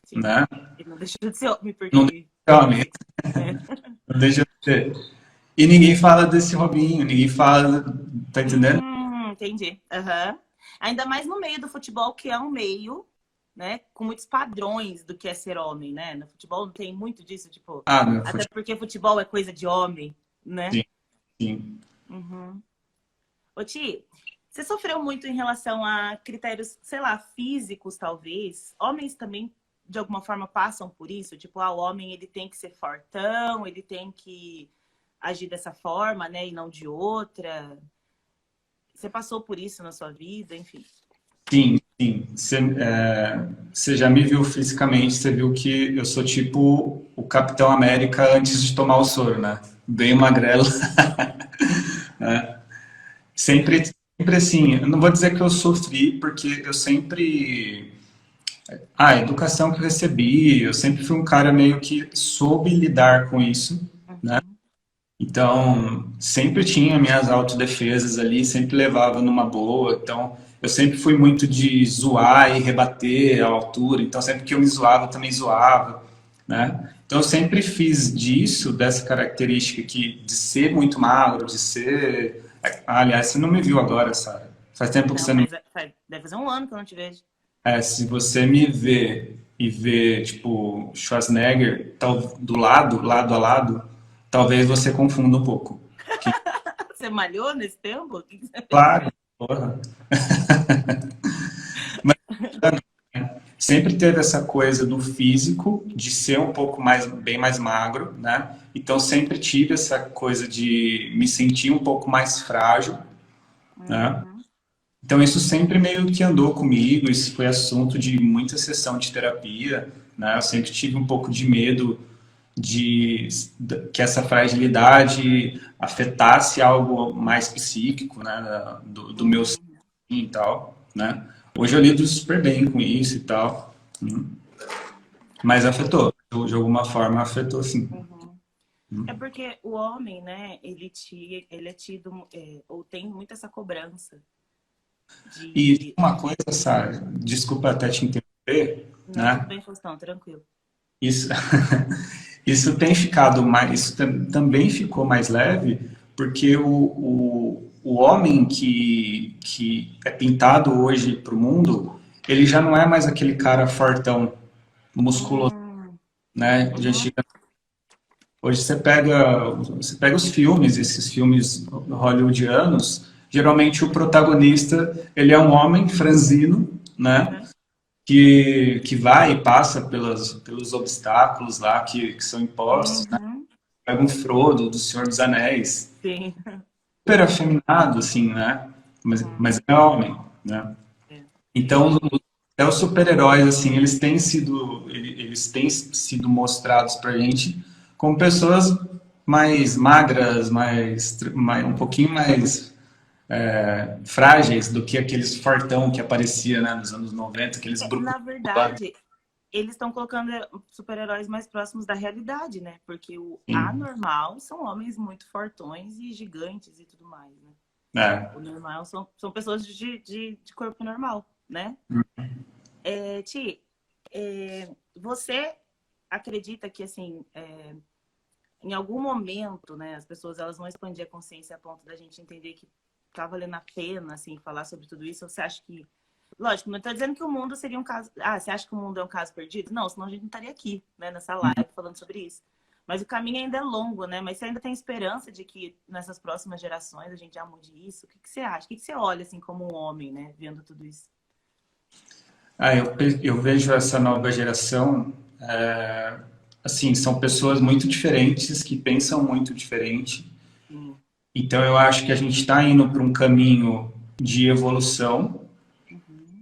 Sim. né? Ele não deixou de ser homem, Não porque... deixa de ser homem, É. não deixa de ser. E ninguém fala desse Robinho, ninguém fala, tá entendendo? Entendi. Aham. Ainda mais no meio do futebol, que é um meio, né, com muitos padrões do que é ser homem, né? No futebol não tem muito disso, tipo... Meu Até porque futebol é coisa de homem, né? sim, sim. Ô, Ti, você sofreu muito em relação a critérios, sei lá, físicos, talvez? Homens também, de alguma forma, passam por isso? Tipo, o homem, ele tem que ser fortão, ele tem que agir dessa forma, né? E não de outra. Você passou por isso na sua vida, enfim. Sim, sim. Você já me viu fisicamente, você viu que eu sou tipo o Capitão América antes de tomar o soro, né? Bem magrelo. Né? Sempre assim, eu não vou dizer que eu sofri, porque eu sempre... a educação que eu recebi, eu sempre fui um cara meio que soube lidar com isso, né? Então, sempre tinha minhas autodefesas ali, sempre levava numa boa. Então, eu sempre fui muito de zoar e rebater a altura. Então, sempre que eu me zoava, eu também zoava, né? Então, eu sempre fiz disso, dessa característica aqui, de ser muito magro, de ser... Aliás, você não me viu agora, Sara. Faz tempo que Não, você não... mas deve fazer um ano que eu não te vejo. Se você me vê e vê, tipo, Schwarzenegger do lado a lado, talvez você confunda um pouco. Você malhou nesse tempo? Claro, porra. Mas sempre teve essa coisa do físico, de ser um pouco mais, bem mais magro, né? Então sempre tive essa coisa de me sentir um pouco mais frágil, né? Então isso sempre meio que andou comigo, isso foi assunto de muita sessão de terapia, né? Eu sempre tive um pouco de medo que essa fragilidade afetasse algo mais psíquico, né? Do meu ser e tal, né? Hoje eu lido super bem com isso e tal, mas afetou, de alguma forma afetou sim. É porque o homem, né, ele é tido, ou tem muito essa cobrança. E uma coisa, Sara, desculpa até te interromper, Não, né? tudo bem, Faustão, tranquilo. Isso, isso tem ficado mais, isso também ficou mais leve, porque o homem que é pintado hoje para o mundo, ele já não é mais aquele cara fortão, musculoso, né? Hoje você pega os filmes, esses filmes hollywoodianos, geralmente o protagonista, ele é um homem franzino, né? Que vai e passa pelos obstáculos lá que são impostos, né? Pega um Frodo do Senhor dos Anéis. Sim. Super afeminado, assim, né? Mas é homem, né? Então, até os super-heróis, assim, eles têm sido mostrados pra gente como pessoas mais magras, um pouquinho mais frágeis do que aqueles fortão que aparecia, né, nos anos 90, aqueles Na verdade, eles estão colocando super-heróis mais próximos da realidade, né? Porque o anormal são homens muito fortões e gigantes e tudo mais, né? O normal são pessoas de corpo normal, né? Ti, você acredita que, assim, em algum momento, né, as pessoas elas vão expandir a consciência a ponto da gente entender que tá valendo a pena, assim, falar sobre tudo isso? Ou você acha que... Lógico, não estou dizendo que o mundo seria um caso... você acha que o mundo é um caso perdido? Não, senão a gente não estaria aqui, né, nessa live falando sobre isso. Mas o caminho ainda é longo, né? Mas você ainda tem esperança de que nessas próximas gerações a gente já mude isso? O que você acha? O que você olha, assim, como um homem, né, vendo tudo isso? eu vejo essa nova geração, assim, são pessoas muito diferentes, que pensam muito diferente. Então, eu acho que a gente está indo para um caminho de evolução,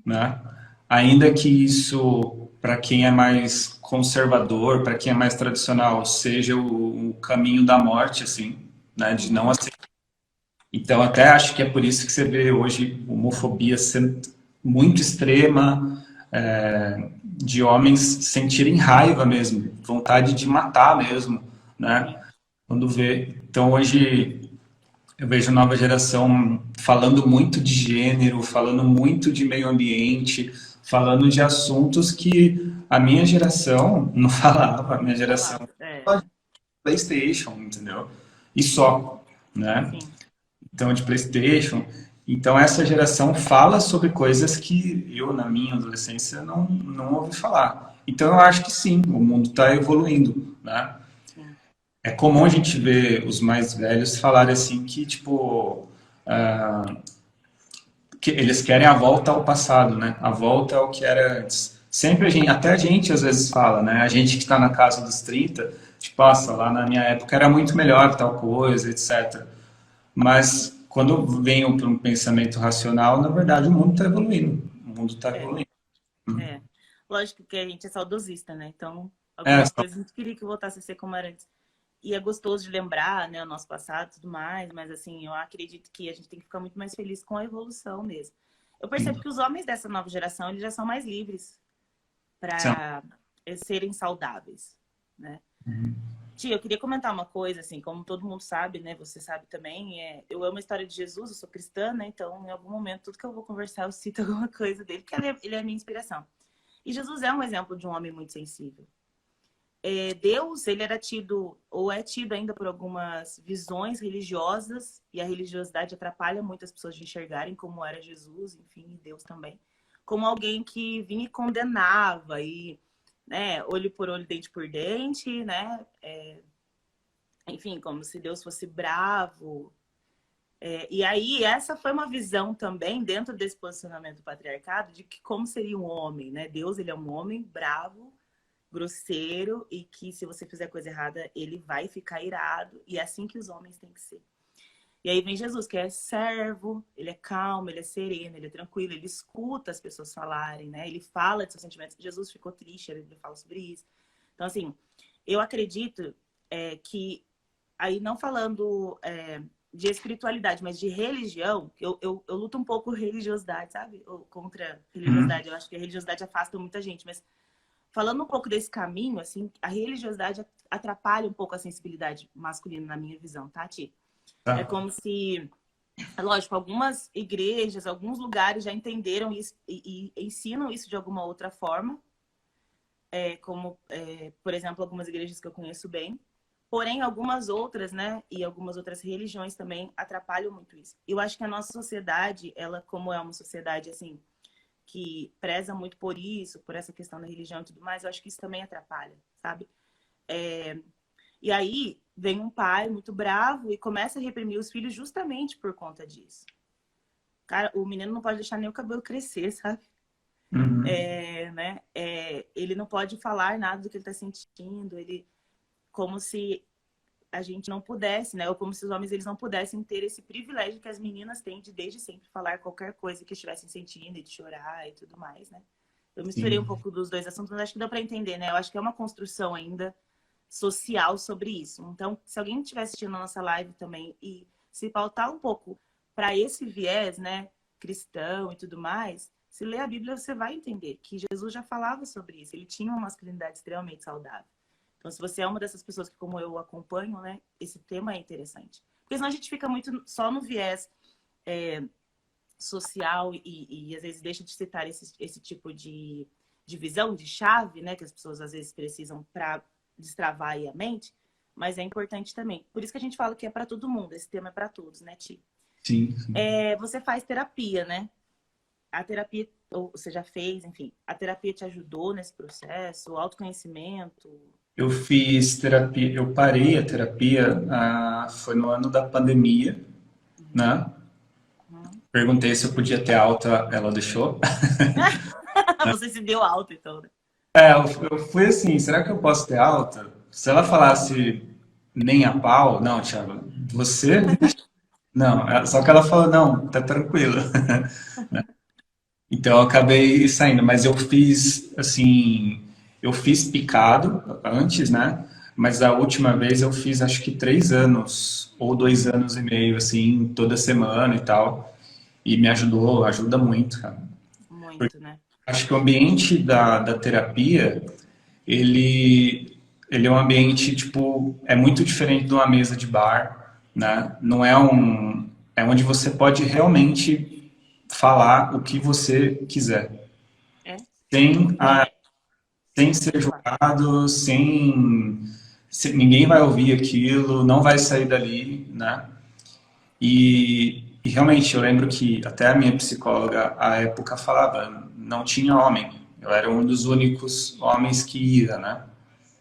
né? Ainda que isso, para quem é mais conservador, para quem é mais tradicional, seja o caminho da morte, assim, né, de não aceitar. Então, até acho que é por isso que você vê hoje homofobia sendo muito extrema, de homens sentirem raiva mesmo, vontade de matar mesmo, né? Quando vê. Então, hoje eu vejo a nova geração falando muito de gênero, falando muito de meio ambiente, falando de assuntos que a minha geração não falava, a minha geração falava de PlayStation, entendeu? E só, né? Sim. Então, de PlayStation. Então, essa geração fala sobre coisas que eu, na minha adolescência, não ouvi falar. Então, eu acho que sim, o mundo está evoluindo, né? É comum a gente ver os mais velhos falarem assim que, tipo, que eles querem a volta ao passado, né? A volta ao que era antes. Sempre até a gente às vezes fala, né? A gente que está na casa dos 30, tipo, nossa, lá na minha época era muito melhor tal coisa, etc. Mas quando venho para um pensamento racional, na verdade o mundo está evoluindo. O mundo está evoluindo. Lógico que a gente é saudosista, né? Então, algumas coisas a gente queria que voltasse a ser como era antes. E é gostoso de lembrar, né, o nosso passado e tudo mais, mas assim, eu acredito que a gente tem que ficar muito mais feliz com a evolução mesmo. Eu percebo que os homens dessa nova geração, eles já são mais livres para serem saudáveis, né? Tia, eu queria comentar uma coisa, assim, como todo mundo sabe, né, você sabe também, eu amo a história de Jesus, eu sou cristã, né, então em algum momento, tudo que eu vou conversar, eu cito alguma coisa dele, porque ele é a minha inspiração. E Jesus é um exemplo de um homem muito sensível. Deus, ele era tido, ou é tido ainda por algumas visões religiosas, e a religiosidade atrapalha muitas pessoas de enxergarem como era Jesus, enfim, e Deus também, como alguém que vinha e condenava, e, né, olho por olho, dente por dente, né, enfim, como se Deus fosse bravo. E aí, essa foi uma visão também, dentro desse posicionamento do patriarcado, de que como seria um homem, né? Deus, ele é um homem bravo, grosseiro, e que se você fizer coisa errada, ele vai ficar irado, e é assim que os homens têm que ser. E aí vem Jesus, que é servo, ele é calmo, ele é sereno, ele é tranquilo, ele escuta as pessoas falarem, né? Ele fala de seus sentimentos. Jesus ficou triste, ele fala sobre isso. Então, assim, eu acredito que, aí não falando de espiritualidade, mas de religião, eu luto um pouco religiosidade, sabe? Contra religiosidade. Eu acho que a religiosidade afasta muita gente, mas falando um pouco desse caminho, assim, a religiosidade atrapalha um pouco a sensibilidade masculina, na minha visão, tá, Ti? É como se, lógico, algumas igrejas, alguns lugares já entenderam isso e ensinam isso de alguma outra forma, como, por exemplo, algumas igrejas que eu conheço bem. Porém, algumas outras, né, e algumas outras religiões também atrapalham muito isso. Eu acho que a nossa sociedade, ela, como é uma sociedade, assim, que preza muito por isso, por essa questão da religião e tudo mais, eu acho que isso também atrapalha, sabe? E aí, vem um pai muito bravo e começa a reprimir os filhos justamente por conta disso. Cara, o menino não pode deixar nem o cabelo crescer, sabe? Né? Ele não pode falar nada do que ele está sentindo, como se a gente não pudesse, né? Ou como se os homens eles não pudessem ter esse privilégio que as meninas têm de desde sempre falar qualquer coisa que estivessem sentindo e de chorar e tudo mais, né? Eu misturei um pouco dos dois assuntos, mas acho que deu para entender, né? Eu acho que é uma construção ainda social sobre isso. Então, se alguém estiver assistindo a nossa live também e se pautar um pouco para esse viés, né, cristão e tudo mais, se ler a Bíblia você vai entender que Jesus já falava sobre isso. Ele tinha uma masculinidade extremamente saudável. Então, se você é uma dessas pessoas que, como eu, acompanho, né, esse tema é interessante. Porque senão a gente fica muito só no viés social e às vezes deixa de citar esse tipo de visão, de chave, né, que as pessoas às vezes precisam para destravar aí a mente, mas é importante também. Por isso que a gente fala que é para todo mundo, esse tema é para todos, né, Ti? Sim. Você faz terapia, né? A terapia, ou você já fez, enfim, a terapia te ajudou nesse processo, o autoconhecimento? Eu fiz terapia, eu parei a terapia, foi no ano da pandemia, né? Perguntei se eu podia ter alta, ela deixou. Você se deu alta, então, né? Eu fui assim, será que eu posso ter alta? Se ela falasse nem a pau, não, Thiago, você... Não, só que ela falou, não, tá tranquilo. Então eu acabei saindo, mas eu fiz assim, eu fiz picado antes, né? Mas a última vez eu fiz acho que 3 anos ou 2 anos e meio, assim, toda semana e tal. E me ajudou, ajuda muito, cara. Muito, né? Acho que o ambiente da terapia, ele é um ambiente, tipo, é muito diferente de uma mesa de bar, né? Não é um... É onde você pode realmente falar o que você quiser. É. Sem, Não a, é. sem ser julgado, ninguém vai ouvir aquilo, não vai sair dali, né? E realmente eu lembro que até a minha psicóloga à época falava, não tinha homem. Eu era um dos únicos homens que ia, né?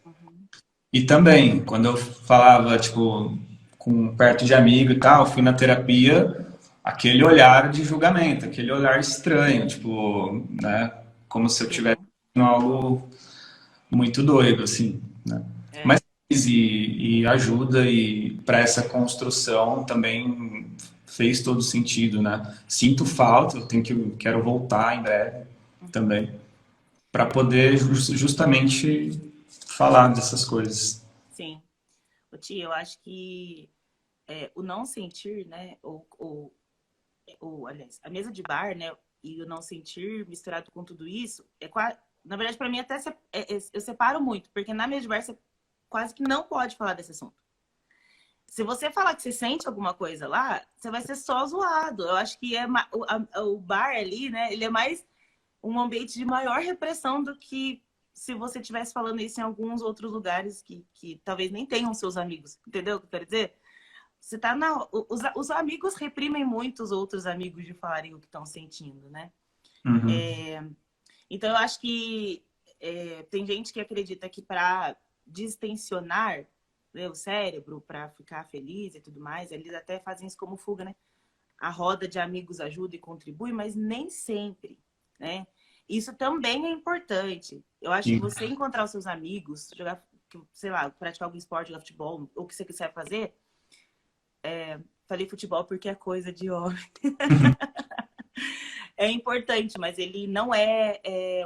Uhum. E também, quando eu falava, tipo, com perto de amigo e tal, fui na terapia, aquele olhar de julgamento, aquele olhar estranho, tipo, né? Como se eu tivesse Sim. fazendo algo muito doido, assim, né? É. Mas e ajuda e para essa construção também fez todo sentido, né? Sinto falta, quero voltar em breve Uhum. também para poder justamente falar dessas coisas. Sim. Ô, tia, eu acho que o não sentir, né? Aliás, a mesa de bar, né? E o não sentir misturado com tudo isso, é quase. Na verdade, para mim, até eu separo muito, porque na mesa de bar você quase que não pode falar desse assunto. Se você falar que você sente alguma coisa lá, você vai ser só zoado. Eu acho que o bar ali, né? Ele é mais um ambiente de maior repressão do que se você estivesse falando isso em alguns outros lugares que talvez nem tenham seus amigos. Entendeu o que eu quero dizer? Você tá os amigos reprimem muito os outros amigos de falarem o que estão sentindo, né? Uhum. Então eu acho que tem gente que acredita que para distensionar, né, o cérebro, para ficar feliz e tudo mais, eles até fazem isso como fuga, né? A roda de amigos ajuda e contribui, mas nem sempre, né? Isso também é importante. Eu acho que Sim. você encontrar os seus amigos, jogar, sei lá, praticar algum esporte, jogar futebol, ou o que você quiser fazer. Falei futebol porque é coisa de homem. É importante, mas ele não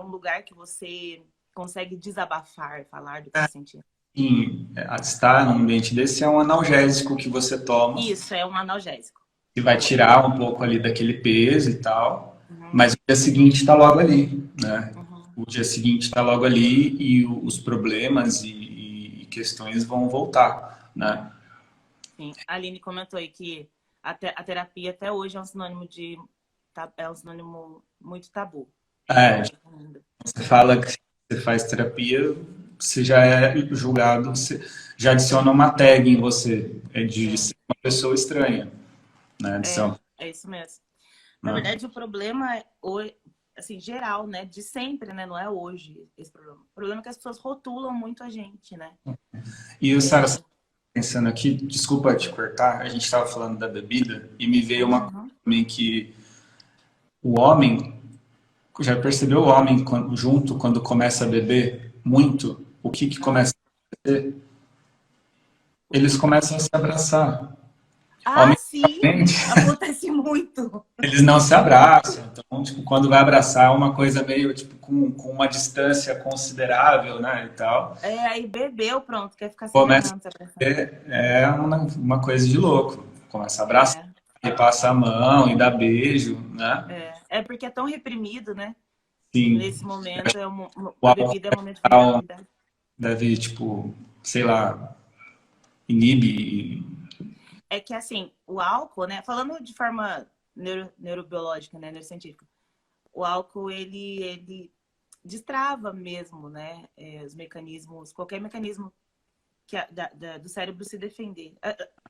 um lugar que você consegue desabafar, falar do que está sentindo. Sim, estar num ambiente desse é um analgésico que você toma, Isso, é um analgésico. que vai Boa. tirar um pouco ali daquele peso e tal, Uhum, mas o dia seguinte está logo ali, né? uhum. O dia seguinte está logo ali e os problemas e questões vão voltar, né? Sim. A Aline comentou aí que a terapia até hoje é um sinônimo é um sinônimo muito tabu. É, Ainda. você fala que você faz terapia, você já é julgado, você já adiciona uma tag em você, de Sim, ser uma pessoa estranha, né? é isso mesmo. Na Né? verdade, o problema é, assim, geral, né? De sempre, né? Não é hoje esse problema. O problema é que as pessoas rotulam muito a gente, né? E o Sara, É... pensando aqui, desculpa te cortar, a gente estava falando da bebida e me veio uma coisa Uhum. também que o homem, já percebeu o homem junto quando começa a beber muito? O que que Ah, começa a acontecer? o Eles quê? começam a se abraçar. Ah, Homem, sim! Acontece muito. eles não se abraçam. Então, tipo, quando vai abraçar, é uma coisa meio, tipo, com uma distância considerável, né, e tal. Aí bebeu, pronto, quer ficar se Começa agarrando, se a abraçando. ter, uma coisa de louco. Começa a abraçar, É, e passa a mão, e dá beijo, né? é porque é tão reprimido, né? Sim, Nesse momento, o a álcool bebida é um momento de vulnerabilidade. deve, tipo, sei lá, inibe. É que, assim, o álcool, né? Falando de forma neurobiológica, né? Neurocientífica, o álcool, ele destrava mesmo, né? Os mecanismos, qualquer mecanismo do cérebro se defender.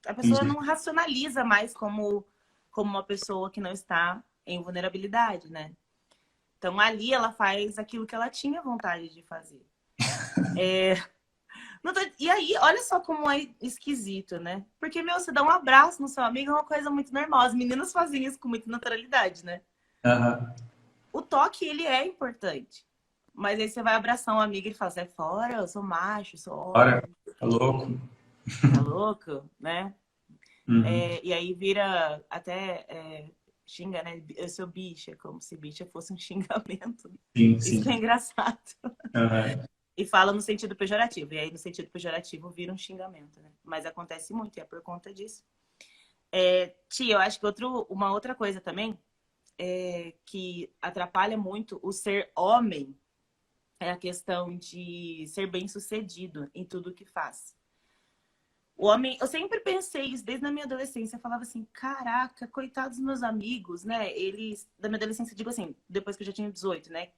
A pessoa não racionaliza mais como uma pessoa que não está em vulnerabilidade, né? Então, ali ela faz aquilo que ela tinha vontade de fazer. E aí, olha só como é esquisito, né? Porque, meu, você dá um abraço no seu amigo é uma coisa muito normal. As meninas fazem isso com muita naturalidade, né? Aham. O toque, ele é importante. Mas aí você vai abraçar um amigo e fala, sai fora, eu sou macho, sou Ora, homem. tá louco. Tá louco, né? Uhum. E aí vira até xinga, né? Eu sou bicha, como se bicha fosse um xingamento. Sim, Isso sim. é engraçado. Uhum. E fala no sentido pejorativo. E aí, no sentido pejorativo, vira um xingamento, né? Mas acontece muito, e é por conta disso. Tia, eu acho que uma outra coisa também que atrapalha muito o ser homem é a questão de ser bem-sucedido em tudo que faz. O homem, eu sempre pensei isso desde a minha adolescência. Eu falava assim, caraca, coitados dos meus amigos, né? Eles, da minha adolescência, digo assim, depois que eu já tinha 18, né?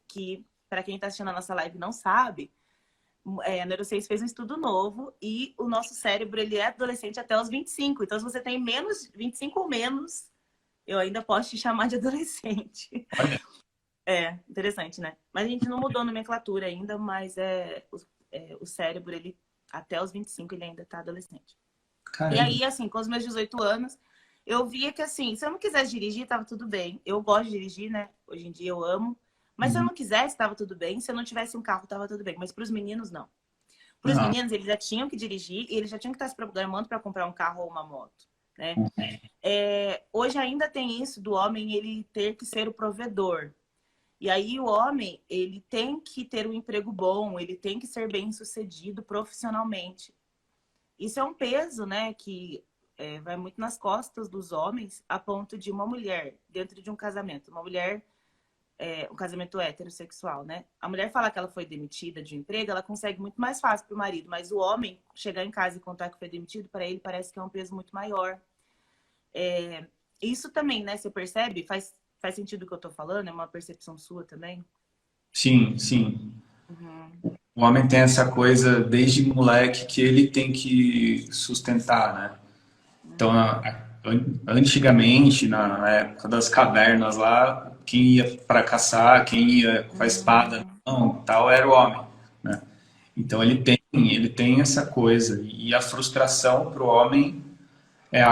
Que, para quem tá assistindo a nossa live não sabe, a Neurociência fez um estudo novo e o nosso cérebro, ele é adolescente até os 25. Então, se você tem 25 ou menos, eu ainda posso te chamar de adolescente. Interessante, né? Mas a gente não mudou a nomenclatura ainda, mas o cérebro, ele até os 25, ele ainda tá adolescente. Caramba. E aí, assim, com os meus 18 anos, eu via que, assim, se eu não quisesse dirigir, tava tudo bem. Eu gosto de dirigir, né? Hoje em dia eu amo. Mas se eu não quisesse, tava tudo bem. Se eu não tivesse um carro, tava tudo bem. Mas para os meninos, não. Para os meninos, eles já tinham que dirigir e eles já tinham que estar se programando para comprar um carro ou uma moto, né? Hoje ainda tem isso do homem, ele ter que ser o provedor. E aí o homem, ele tem que ter um emprego bom, ele tem que ser bem-sucedido profissionalmente. Isso é um peso, né, que vai muito nas costas dos homens, a ponto de uma mulher, dentro de um casamento, uma mulher, um casamento heterossexual, né? A mulher falar que ela foi demitida de um emprego, ela consegue muito mais fácil para o marido, mas o homem chegar em casa e contar que foi demitido, para ele parece que é um peso muito maior. Isso também, né, você percebe? Faz sentido o que eu tô falando? É uma percepção sua também? Sim, sim. Uhum. O homem tem essa coisa desde moleque que ele tem que sustentar, né? Então, antigamente, na época das cavernas lá, quem ia para caçar, quem ia com a espada, não, tal, era o homem, né? Então ele tem essa coisa, e a frustração para o homem é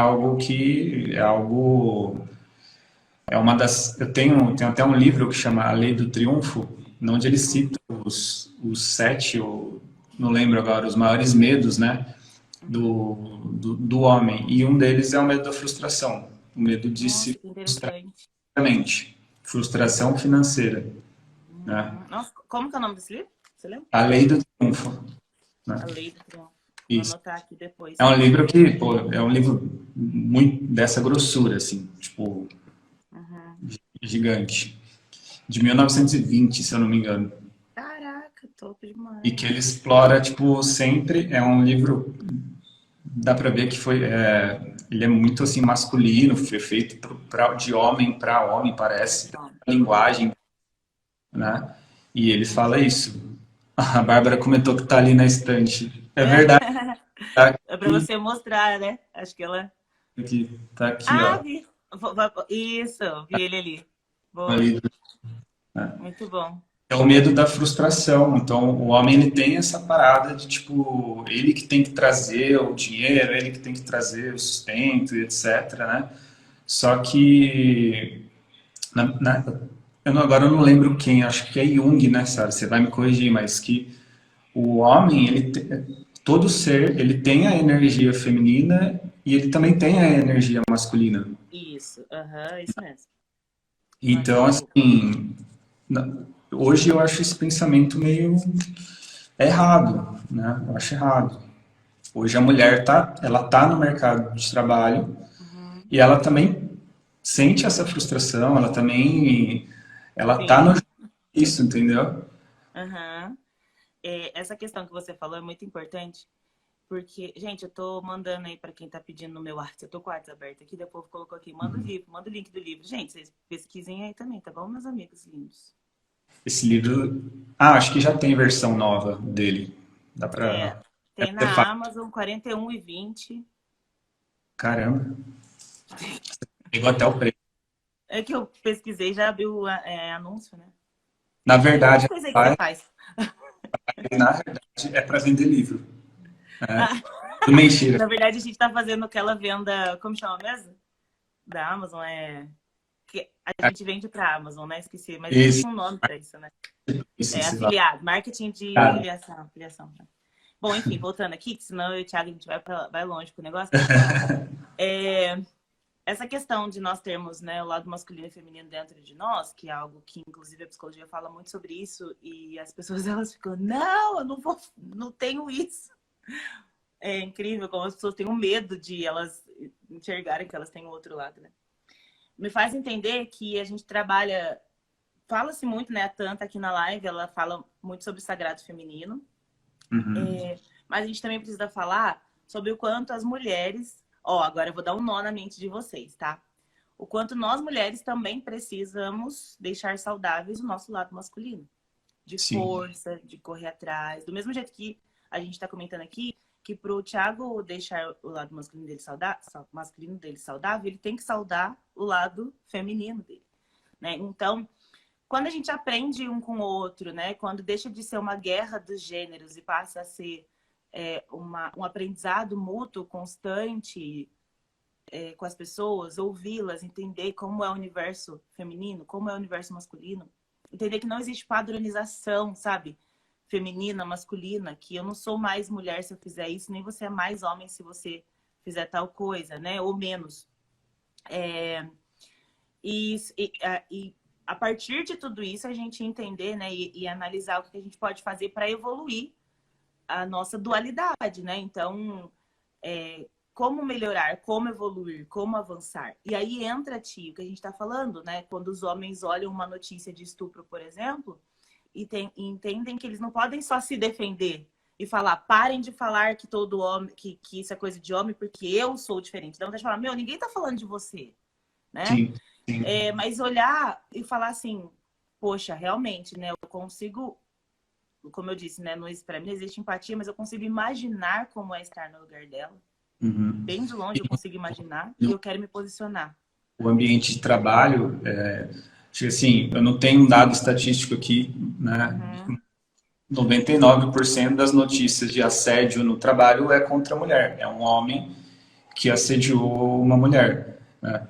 uma das. Eu tenho até um livro que chama A Lei do Triunfo, onde ele cita os 7, não lembro agora, os maiores medos, né, do homem. E um deles é o medo da frustração, o medo de se frustrar. Frustração financeira. Né? Nossa, como que é o nome desse livro? Você lembra? A Lei do Triunfo. Né? A Lei do Triunfo. Vou anotar aqui depois. É um livro que, é um livro muito dessa grossura, assim, tipo, gigante. De 1920, se eu não me engano. Caraca, top demais. E que ele explora, tipo, sempre, é um livro, dá pra ver que ele é muito, assim, masculino, foi feito de homem para homem, parece, a linguagem, né? E ele fala isso. A Bárbara comentou que tá ali na estante. É verdade. Tá, é pra você mostrar, né? Acho que ela... Tá aqui, ó. Vi. Isso, vi ele ali. Boa. Muito bom. É o medo da frustração. Então, o homem, ele tem essa parada de, tipo, ele que tem que trazer o dinheiro, ele que tem que trazer o sustento, etc, né? Só que... agora eu não lembro quem, acho que é Jung, né, Sara? Você vai me corrigir, mas que o homem, todo ser, ele tem a energia feminina e ele também tem a energia masculina. Isso, isso mesmo. Então, assim, hoje eu acho esse pensamento meio errado, né? Eu acho errado. Hoje a mulher ela tá no mercado de trabalho e ela também sente essa frustração, ela tá no isso, entendeu? Essa questão que você falou é muito importante, porque, gente, eu tô mandando aí pra quem tá pedindo no meu WhatsApp, eu tô com o WhatsApp aberto aqui, depois colocou aqui, manda o livro, manda o link do livro. Gente, vocês pesquisem aí também, tá bom, meus amigos lindos? Esse livro, acho que já tem versão nova dele. Dá pra... tem na Amazon, 41,20. Caramba. Pegou até o preço. É que eu pesquisei, já abriu anúncio, né? Na verdade, coisa aí que você faz. Na verdade, é para vender livro. Mentira. Na verdade, a gente tá fazendo aquela venda, como chama mesmo? Da Amazon, que a gente vende pra Amazon, né? Esqueci, mas existe um nome pra isso, né? Afiliado, marketing de afiliação. Bom, enfim, voltando aqui, que senão eu e o Thiago, a gente vai longe com o negócio. essa questão de nós termos, né, o lado masculino e feminino dentro de nós, que é algo que, inclusive, a psicologia fala muito sobre isso, e as pessoas, elas ficam, não, eu não tenho isso. É incrível como as pessoas têm um medo de elas enxergarem que elas têm o outro lado, né? Me faz entender que a gente trabalha, fala-se muito, né, a Tanta aqui na live, ela fala muito sobre o sagrado feminino, mas a gente também precisa falar sobre o quanto as mulheres... Ó, agora eu vou dar um nó na mente de vocês, tá? O quanto nós, mulheres, também precisamos deixar saudáveis o nosso lado masculino. De força, de correr atrás. Do mesmo jeito que a gente tá comentando aqui, que pro Thiago deixar o lado masculino dele saudável, ele tem que saudar o lado feminino dele, né? Então, quando a gente aprende um com o outro, né? Quando deixa de ser uma guerra dos gêneros e passa a ser um aprendizado mútuo, constante com as pessoas, ouvi-las, entender como é o universo feminino, como é o universo masculino, entender que não existe padronização, sabe? Feminina, masculina, que eu não sou mais mulher se eu fizer isso, nem você é mais homem se você fizer tal coisa, né? Ou menos. E a partir de tudo isso, a gente entender, né? E analisar o que a gente pode fazer para evoluir a nossa dualidade, né? Então, como melhorar, como evoluir, como avançar. E aí entra, Tio, o que a gente está falando, né? Quando os homens olham uma notícia de estupro, por exemplo, e entendem que eles não podem só se defender e falar, parem de falar que todo homem, que isso é coisa de homem, porque eu sou diferente. Dá vontade de falar, meu, ninguém tá falando de você, né? Sim, sim. Mas olhar e falar assim, poxa, realmente, né? Eu consigo... Como eu disse, né? Para mim não existe empatia, mas eu consigo imaginar como é estar no lugar dela. Bem de longe eu consigo imaginar e eu quero me posicionar. O ambiente de trabalho, assim, eu não tenho um dado estatístico aqui, né? 99% das notícias de assédio no trabalho é contra a mulher. É um homem que assediou uma mulher, né?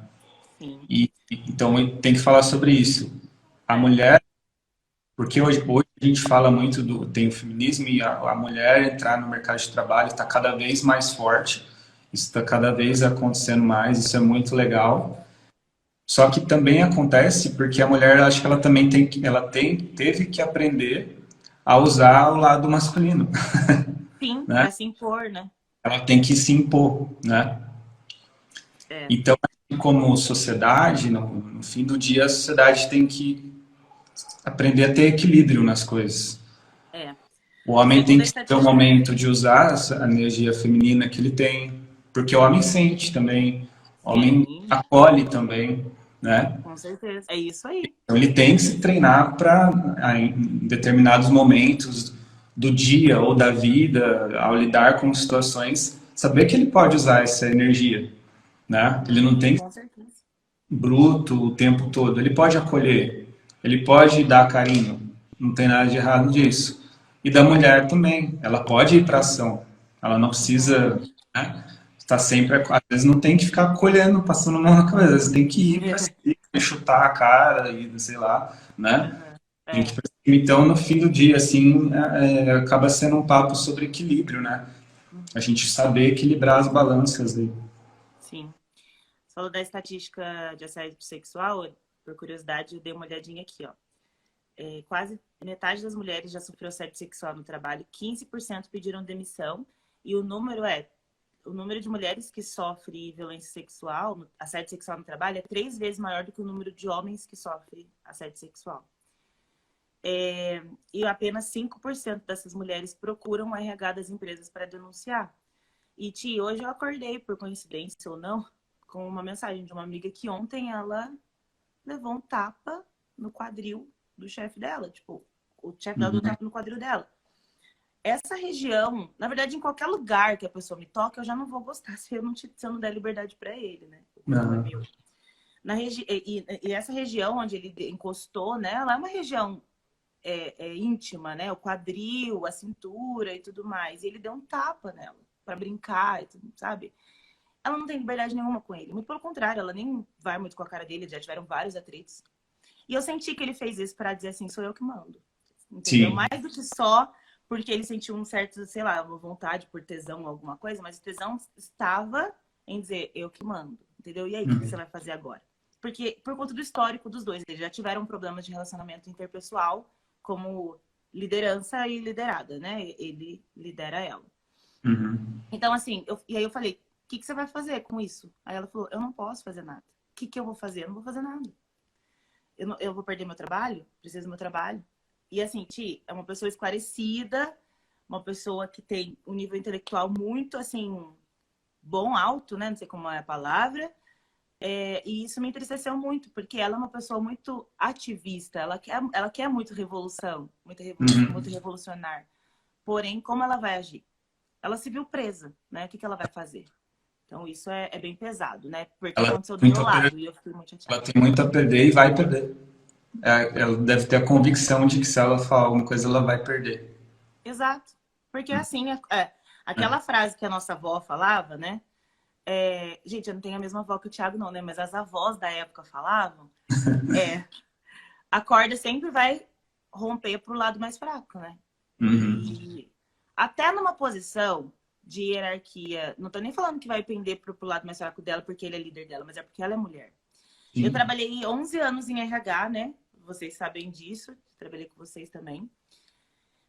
Sim. Então tem que falar sobre isso. A mulher... Porque hoje a gente fala muito tem o feminismo e a mulher entrar no mercado de trabalho está cada vez mais forte. Isso está cada vez acontecendo mais, isso é muito legal. Só que também acontece porque a mulher, acho que ela também teve que aprender a usar o lado masculino. Sim, né? para se impor, né? Ela tem que se impor, né? Então, como sociedade, no fim do dia, a sociedade tem que aprender a ter equilíbrio nas coisas. O homem tem que ter o momento de usar essa energia feminina que ele tem, porque o homem sente também, o homem acolhe também, né? Com certeza, é isso aí. Então ele tem que se treinar para, em determinados momentos do dia ou da vida, ao lidar com situações, saber que ele pode usar essa energia, né? Ele não tem que ser bruto o tempo todo, ele pode acolher. Ele pode dar carinho, não tem nada de errado disso. E da mulher também, ela pode ir para ação. Ela não precisa, né, estar sempre... Às vezes não tem que ficar colhendo, passando a mão na cabeça. Às vezes tem que ir para cima, chutar a cara e sei lá, né? Tem que ir pra cima. Então, no fim do dia, assim, acaba sendo um papo sobre equilíbrio, né? A gente saber equilibrar as balanças aí. Sim. Você falou da estatística de assédio sexual. Por curiosidade, eu dei uma olhadinha aqui, ó. Quase metade das mulheres já sofreu assédio sexual no trabalho, 15% pediram demissão, e o número de mulheres que sofrem violência sexual, assédio sexual no trabalho, é 3 vezes maior do que o número de homens que sofrem assédio sexual. E apenas 5% dessas mulheres procuram o RH das empresas para denunciar. E, Ti, hoje eu acordei, por coincidência ou não, com uma mensagem de uma amiga que ontem ela levou um tapa no quadril do chefe dela. Tipo, o chefe dela deu um tapa no quadril dela. Essa região, na verdade, em qualquer lugar que a pessoa me toque, eu já não vou gostar se eu não der liberdade para ele, né? Não é meu. E essa região onde ele encostou, né? Ela é uma região íntima, né? O quadril, a cintura e tudo mais. E ele deu um tapa nela para brincar, sabe? Ela não tem liberdade nenhuma com ele. Muito pelo contrário, ela nem vai muito com a cara dele. Já tiveram vários atritos. E eu senti que ele fez isso para dizer assim, sou eu que mando. Entendeu? Sim. Mais do que só porque ele sentiu um certo, sei lá, uma vontade por tesão ou alguma coisa, mas o tesão estava em dizer, eu que mando. entendeu? E aí, o que você vai fazer agora? Porque, por conta do histórico dos dois, eles já tiveram problemas de relacionamento interpessoal, como liderança e liderada, né? Ele lidera ela. Então, assim, e aí eu falei, o que você vai fazer com isso? Aí ela falou, eu não posso fazer nada. O que eu vou fazer? Eu não vou fazer nada. Eu vou perder meu trabalho? Preciso do meu trabalho. E assim, Ti, é uma pessoa esclarecida, uma pessoa que tem um nível intelectual muito, assim, bom, alto, né? Não sei como é a palavra. E isso me entristeceu muito, porque ela é uma pessoa muito ativista, ela quer muito revolução, muito revolucionar. Porém, como ela vai agir? Ela se viu presa, né? O que ela vai fazer? Então, isso é bem pesado, né? Porque aconteceu do meu lado e eu fiquei muito chateada. Ela tem muito a perder e vai perder. Ela deve ter a convicção de que se ela falar alguma coisa, ela vai perder. Exato. Porque assim, aquela frase que a nossa avó falava, né? Gente, eu não tenho a mesma avó que o Thiago, não, né? Mas as avós da época falavam, a corda sempre vai romper pro lado mais fraco, né? E até numa posição de hierarquia, não tô nem falando que vai pender pro lado mais fraco dela porque ele é líder dela, mas é porque ela é mulher. Sim. Eu trabalhei 11 anos em RH, né? Vocês sabem disso, trabalhei com vocês também.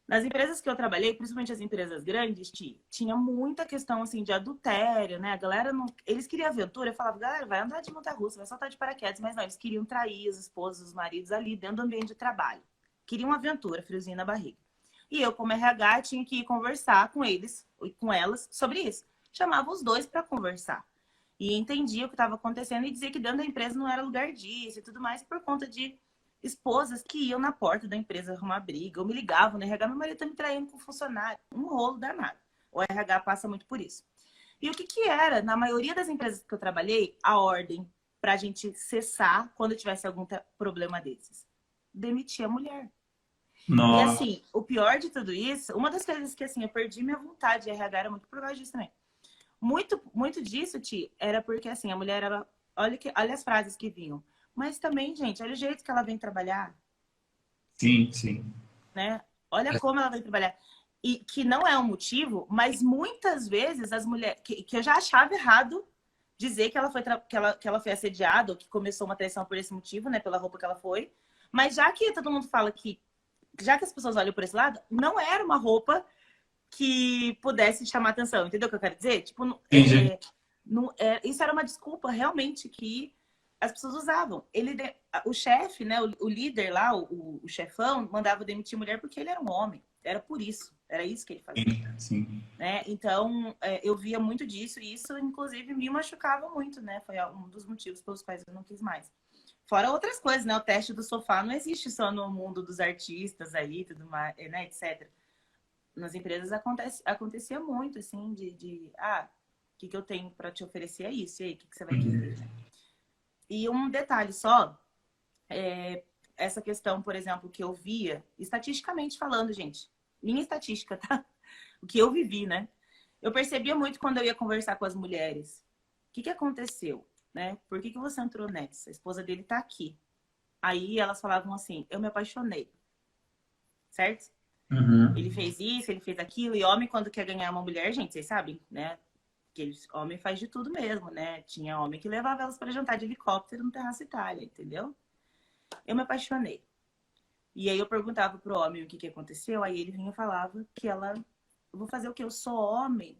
Nas empresas que eu trabalhei, principalmente as empresas grandes, tinha muita questão assim de adultério, né? A galera não... Eles queriam aventura, eu falava, galera, vai andar de montanha-russa, vai saltar de paraquedas, mas não, eles queriam trair as esposas, os maridos ali dentro do ambiente de trabalho. Queriam aventura, friozinho na barriga. E eu, como RH, tinha que ir conversar com eles e com elas sobre isso. Chamava os dois para conversar. E entendia o que estava acontecendo e dizia que dentro da empresa não era lugar disso e tudo mais, por conta de esposas que iam na porta da empresa arrumar briga, ou me ligavam no RH, meu marido tá me traindo com funcionário. Um rolo danado. O RH passa muito por isso. E o que era, na maioria das empresas que eu trabalhei, a ordem para a gente cessar quando tivesse algum problema desses? Demitir a mulher. Nossa. E assim, o pior de tudo isso, uma das coisas que assim, eu perdi minha vontade de RH era muito por causa disso também. Muito disso, Ti, era porque assim, a mulher, ela, olha as frases que vinham. Mas também, gente, olha o jeito que ela vem trabalhar. Sim, sim. Né? Olha como ela vem trabalhar. E que não é um motivo, mas muitas vezes as mulheres... Que eu já achava errado dizer que ela foi assediada ou que começou uma traição por esse motivo, né? Pela roupa que ela foi. Mas já que todo mundo fala que... Já que as pessoas olham por esse lado, não era uma que pudesse chamar atenção. Entendeu o que eu quero dizer? Tipo, isso era uma desculpa realmente que as pessoas usavam. O chefe, né, o líder lá, o chefão, mandava demitir mulher porque ele era um homem. Era por isso. Era isso que ele fazia. Sim. Né? Então, eu via muito disso. E isso, inclusive, me machucava muito, né? Foi um dos motivos pelos quais eu não quis mais. Fora outras coisas, né? O teste do sofá não existe só no mundo dos artistas aí, tudo mais, né? Etc. Nas empresas acontecia muito, assim, o que eu tenho para te oferecer é isso. E aí, o que você vai querer? E um detalhe só, essa questão, por exemplo, que eu via, estatisticamente falando, gente, minha estatística, tá? O que eu vivi, né? Eu percebia muito quando eu ia conversar com as mulheres. O que aconteceu, né? Por que você entrou nessa? A esposa dele tá aqui. Aí elas falavam assim, eu me apaixonei. Certo? Ele fez isso, ele fez aquilo. E homem, quando quer ganhar uma mulher, gente, vocês sabem, né? Que homem faz de tudo mesmo, né? Tinha homem que levava elas para jantar de helicóptero no Terraço Itália, entendeu? Eu me apaixonei. E aí eu perguntava pro homem o que aconteceu, aí ele vinha e falava que eu vou fazer o quê? Eu sou homem,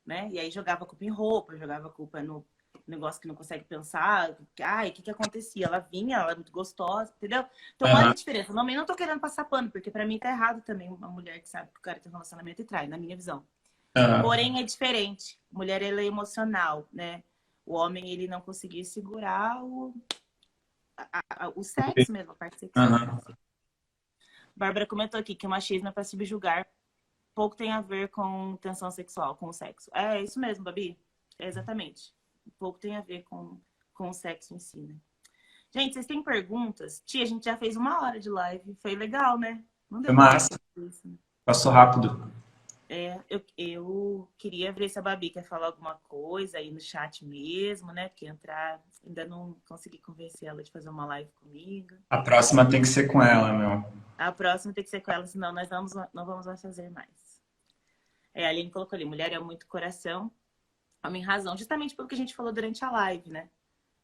né? E aí jogava a culpa em roupa, jogava a culpa no negócio que não consegue pensar. Ai, o que acontecia? Ela vinha, ela é muito gostosa, entendeu? Então, olha a diferença. Não, eu não tô querendo passar pano, porque pra mim tá errado também uma mulher que sabe que o cara tem um relacionamento e trai, na minha visão. Porém, é diferente. A mulher, ela é emocional, né? O homem, ele não conseguia segurar o sexo mesmo, a parte sexual. Bárbara comentou aqui que o machismo é para subjugar. Pouco tem a ver com tensão sexual, com o sexo. É isso mesmo, Babi. Exatamente. Pouco tem a ver com o sexo em si, né? Gente, vocês têm perguntas? Tia, a gente já fez 1 hora de live. Foi legal, né? Não deu massa. Isso, né? Passou rápido. Eu queria ver se a Babi quer falar alguma coisa aí no chat mesmo, né? Porque ainda não consegui convencer ela de fazer uma live comigo. A próxima tem que ser com ela, meu. A próxima tem que ser com ela, senão nós não vamos mais fazer mais. A Aline colocou ali, mulher é muito coração. Homem razão, justamente pelo que a gente falou durante a live, né?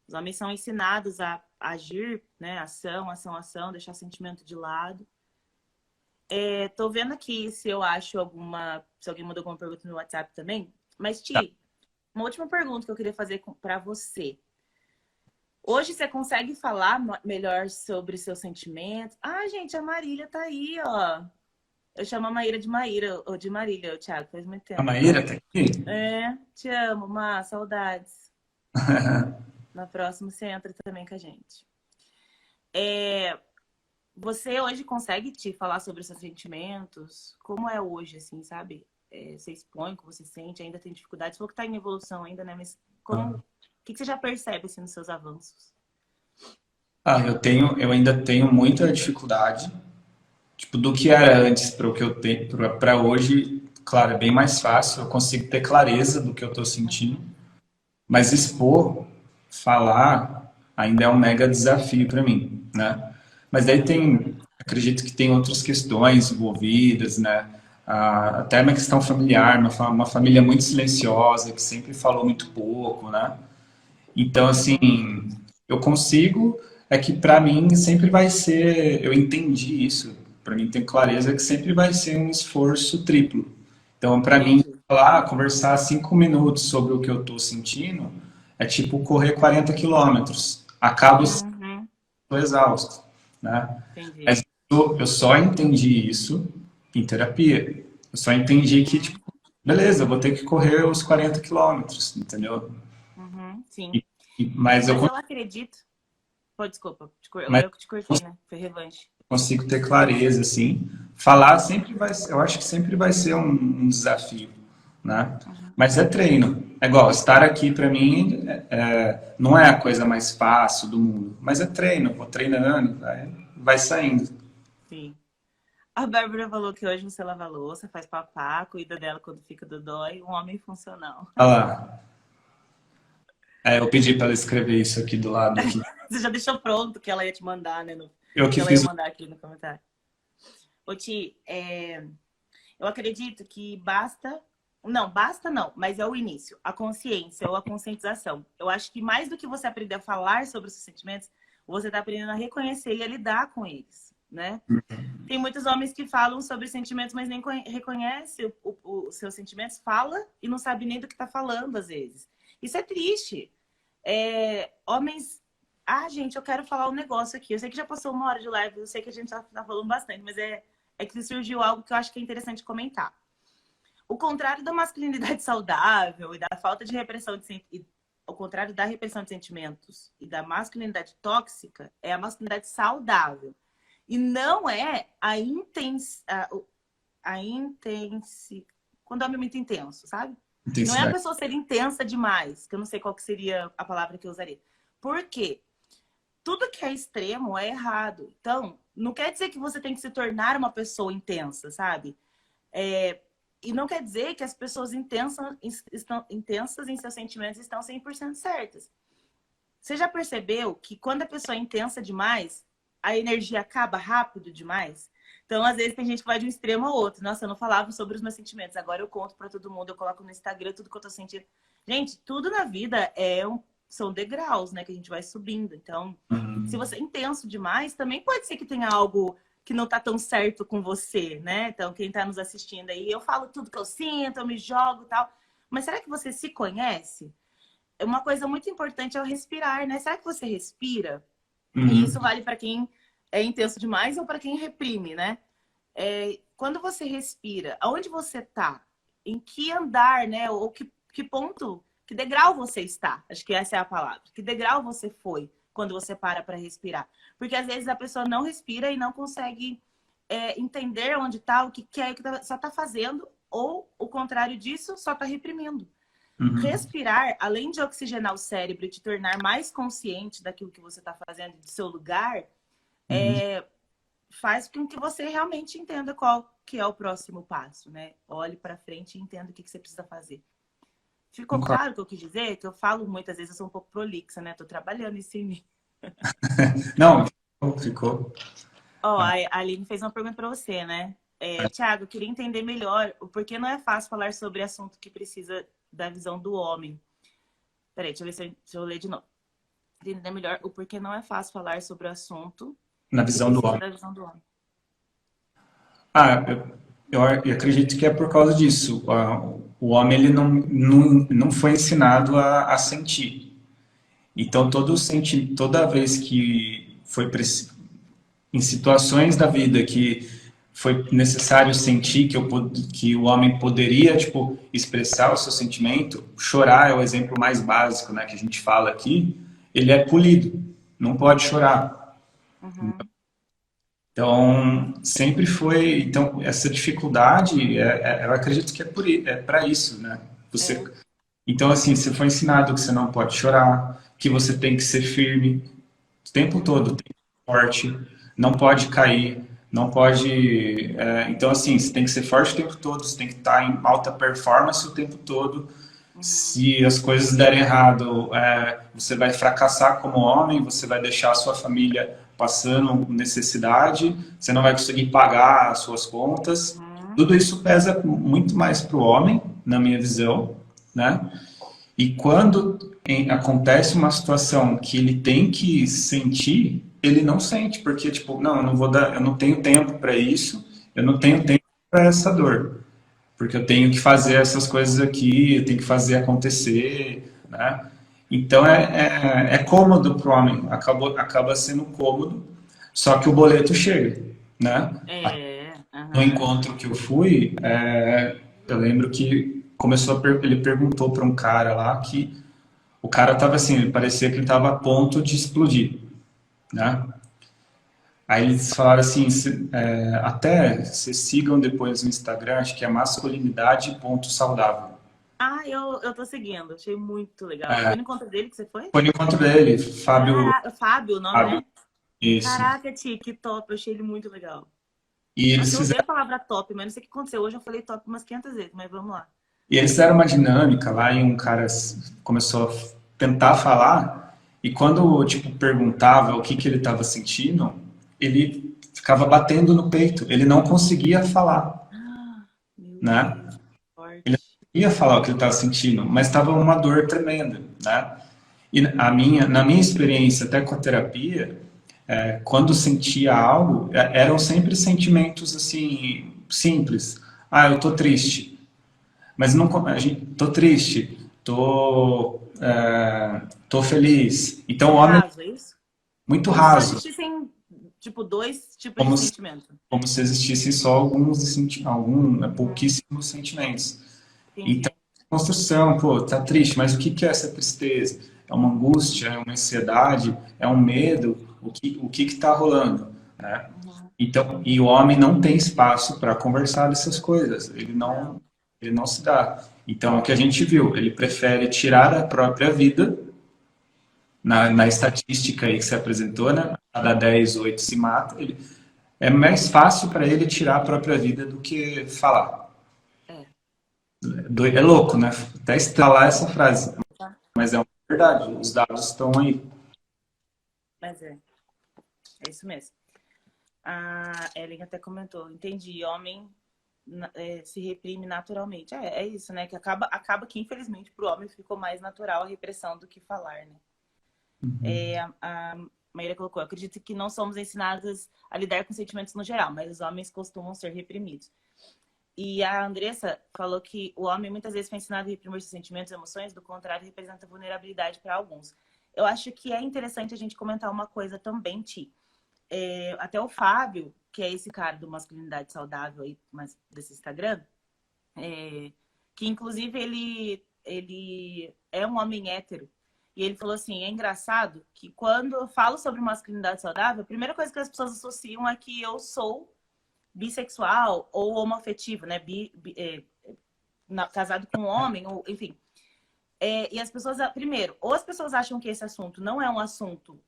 Os homens são ensinados a agir, né? Ação, ação, ação, deixar sentimento de lado. Tô vendo aqui se eu acho se alguém mandou alguma pergunta no WhatsApp também. Mas, Ti, uma última pergunta que eu queria fazer para você. Hoje você consegue falar melhor sobre seus sentimentos? Ah, gente, a Marília tá aí, ó. Eu chamo a Maíra de Maíra, ou de Marília, Thiago, faz muito tempo. A Maíra tá aqui? Te amo, Má, saudades. Na próxima você entra também com a gente. Você hoje consegue te falar sobre os seus sentimentos? Como é hoje, assim, sabe? Você expõe o que você sente, ainda tem dificuldade? Você falou que tá em evolução ainda, né? Mas o que você já percebe, assim, nos seus avanços? Eu ainda tenho muita dificuldade, tipo, do que era antes para o que eu tenho, para hoje, claro, é bem mais fácil, eu consigo ter clareza do que eu estou sentindo, mas expor, falar, ainda é um mega desafio para mim, né? Mas daí acredito que tem outras questões envolvidas, né? Até uma questão familiar, uma família muito silenciosa, que sempre falou muito pouco, né? Então, assim, eu consigo, é que para mim sempre vai ser, eu entendi isso, para mim tem clareza que sempre vai ser um esforço triplo. Então, para mim, conversar 5 minutos sobre o que eu estou sentindo é tipo correr 40 quilômetros. Acabo sendo exausto, né? Mas eu só entendi isso em terapia. Eu só entendi que, tipo, beleza, eu vou ter que correr os 40 quilômetros, entendeu? Sim. Mas eu acredito. Pô, desculpa, mas eu que te cortei, né? Foi revanche. consigo ter clareza, assim. Falar sempre eu acho que sempre vai ser um desafio, né? Mas é treino. É igual, estar aqui para mim não é a coisa mais fácil do mundo, mas é treino. Vou treinando, vai saindo. Sim. A Bárbara falou que hoje você lava a louça, faz papá, cuida dela quando fica dodói, um homem funcional. Olha lá. Eu pedi para ela escrever isso aqui do lado. Aqui. Você já deixou pronto que ela ia te mandar, né? Eu que ela fiz. Ia mandar aqui no comentário. Ô, Ti, eu acredito que basta... Não, mas é o início. A consciência ou a conscientização. Eu acho que mais do que você aprender a falar sobre os seus sentimentos, você está aprendendo a reconhecer e a lidar com eles, né? Tem muitos homens que falam sobre sentimentos, mas nem reconhece os seus sentimentos, fala e não sabe nem do que está falando, às vezes. Isso é triste. Homens... gente, eu quero falar um negócio aqui. Eu sei que já passou 1 hora de live, eu sei que a gente tá falando bastante, mas é que surgiu algo que eu acho que é interessante comentar. O contrário da masculinidade saudável e da falta de repressão o contrário da repressão de sentimentos e da masculinidade tóxica é a masculinidade saudável. E não é quando o homem é muito intenso, sabe? Não é a pessoa ser intensa demais, que eu não sei qual que seria a palavra que eu usaria. Por quê? Tudo que é extremo é errado. Então, não quer dizer que você tem que se tornar uma pessoa intensa, sabe? E não quer dizer que as pessoas intensas em seus sentimentos estão 100% certas. Você já percebeu que quando a pessoa é intensa demais, a energia acaba rápido demais? Então, às vezes, tem gente que vai de um extremo ao outro. Nossa, eu não falava sobre os meus sentimentos. Agora eu conto pra todo mundo, eu coloco no Instagram tudo que eu tô sentindo. Gente, tudo na vida são degraus, né? Que a gente vai subindo. Então, se você é intenso demais, também pode ser que tenha algo que não tá tão certo com você, né? Então, quem tá nos assistindo aí, eu falo tudo que eu sinto, eu me jogo e tal. Mas será que você se conhece? Uma coisa muito importante é o respirar, né? Será que você respira? E isso vale para quem é intenso demais ou para quem reprime, né? Quando você respira, aonde você tá? Em que andar, né? Ou que ponto, que degrau você está? Acho que essa é a palavra. Que degrau você foi quando você para respirar? Porque às vezes a pessoa não respira e não consegue entender onde tá, o que é, o que só tá fazendo, ou o contrário disso, só tá reprimindo. Respirar, além de oxigenar o cérebro e te tornar mais consciente daquilo que você está fazendo, do seu lugar, faz com que você realmente entenda qual que é o próximo passo, né? Olhe para frente e entenda o que você precisa fazer. Ficou claro o que eu quis dizer? Que eu falo muitas vezes, eu sou um pouco prolixa, né? Tô trabalhando isso em mim. Não, ficou. A Aline fez uma pergunta para você, né? Thiago, eu queria entender melhor o porquê não é fácil falar sobre assunto que precisa da visão do homem. Peraí, deixa eu ver se eu ler de novo. Entender melhor o porquê não é fácil falar sobre o assunto Na visão do homem. da visão do homem. Eu acredito que é por causa disso. O homem ele não foi ensinado a sentir. Então, toda vez que foi em situações da vida que foi necessário sentir, que o homem poderia, tipo, expressar o seu sentimento, chorar é o exemplo mais básico, né, que a gente fala aqui, ele é polido, não pode chorar. Uhum. Então, sempre foi... Então, essa dificuldade, eu acredito que é para isso, né? Então, assim, você foi ensinado que você não pode chorar, que você tem que ser firme o tempo todo, tem que ser forte, não pode cair, não pode... então, assim, você tem que ser forte o tempo todo, você tem que estar em alta performance o tempo todo. Se as coisas derem errado, você vai fracassar como homem, você vai deixar a sua família passando necessidade, você não vai conseguir pagar as suas contas. Tudo isso pesa muito mais para o homem, na minha visão, né? E quando acontece uma situação que ele tem que sentir, ele não sente, porque tipo, não, eu não tenho tempo para isso, eu não tenho tempo para essa dor, porque eu tenho que fazer essas coisas aqui, eu tenho que fazer acontecer, né? Então é cômodo para o homem, acaba sendo cômodo, só que o boleto chega, né? No encontro que eu fui, eu lembro que ele perguntou para um cara lá que o cara tava assim, ele parecia que ele tava a ponto de explodir, né? Aí eles falaram assim, até vocês sigam depois no Instagram, acho que é masculinidade.saudável. Eu tô seguindo, achei muito legal. Foi no encontro dele que você foi? Foi no encontro dele, Fábio. Fábio, o nome, Fábio. né? Isso. Caraca, Ti, que top, eu achei ele muito legal. E eles eu fizeram... a palavra top, mas não sei o que aconteceu. Hoje eu falei top umas 500 vezes, mas vamos lá. E eles fizeram uma dinâmica lá e um cara começou a tentar falar e quando, tipo, perguntava o que ele estava sentindo, ele ficava batendo no peito, ele não conseguia falar, né? Ele não conseguia falar o que ele estava sentindo, mas estava uma dor tremenda, né? E na minha experiência, até com a terapia, quando sentia algo, eram sempre sentimentos, assim, simples. Eu tô triste. Mas não, tô triste, tô feliz. Então o homem raso, é isso? muito raso. Como se existissem, tipo, dois tipos de sentimento. Como se existissem só pouquíssimos sentimentos. Entendi. Então, construção, pô, tá triste, mas o que é essa tristeza? É uma angústia, é uma ansiedade, é um medo? O que tá rolando, né? Então, e o homem não tem espaço para conversar dessas coisas. Ele não se dá. Então, o que a gente viu, ele prefere tirar a própria vida, na estatística aí que se apresentou, né? Cada 10, 8 se mata. É mais fácil para ele tirar a própria vida do que falar. É louco, né? Até instalar essa frase. Mas é uma verdade, os dados estão aí. Mas é isso mesmo. A Ellen até comentou, entendi, homem... se reprime naturalmente. É isso, né? Que acaba que, infelizmente, para o homem ficou mais natural a repressão do que falar, né? A Maíra colocou, eu acredito que não somos ensinadas a lidar com sentimentos no geral, mas os homens costumam ser reprimidos. E a Andressa falou que o homem muitas vezes foi ensinado a reprimir seus sentimentos e emoções, do contrário, representa vulnerabilidade para alguns. Eu acho que é interessante a gente comentar uma coisa também, Ti. Até o Fábio, que é esse cara do Masculinidade Saudável aí, mas desse Instagram, que inclusive ele é um homem hétero. E ele falou assim, é engraçado que quando eu falo sobre masculinidade saudável, a primeira coisa que as pessoas associam é que eu sou bissexual ou homoafetivo, né? Casado com um homem, ou enfim. E as pessoas, primeiro, ou as pessoas acham que esse assunto não é um assunto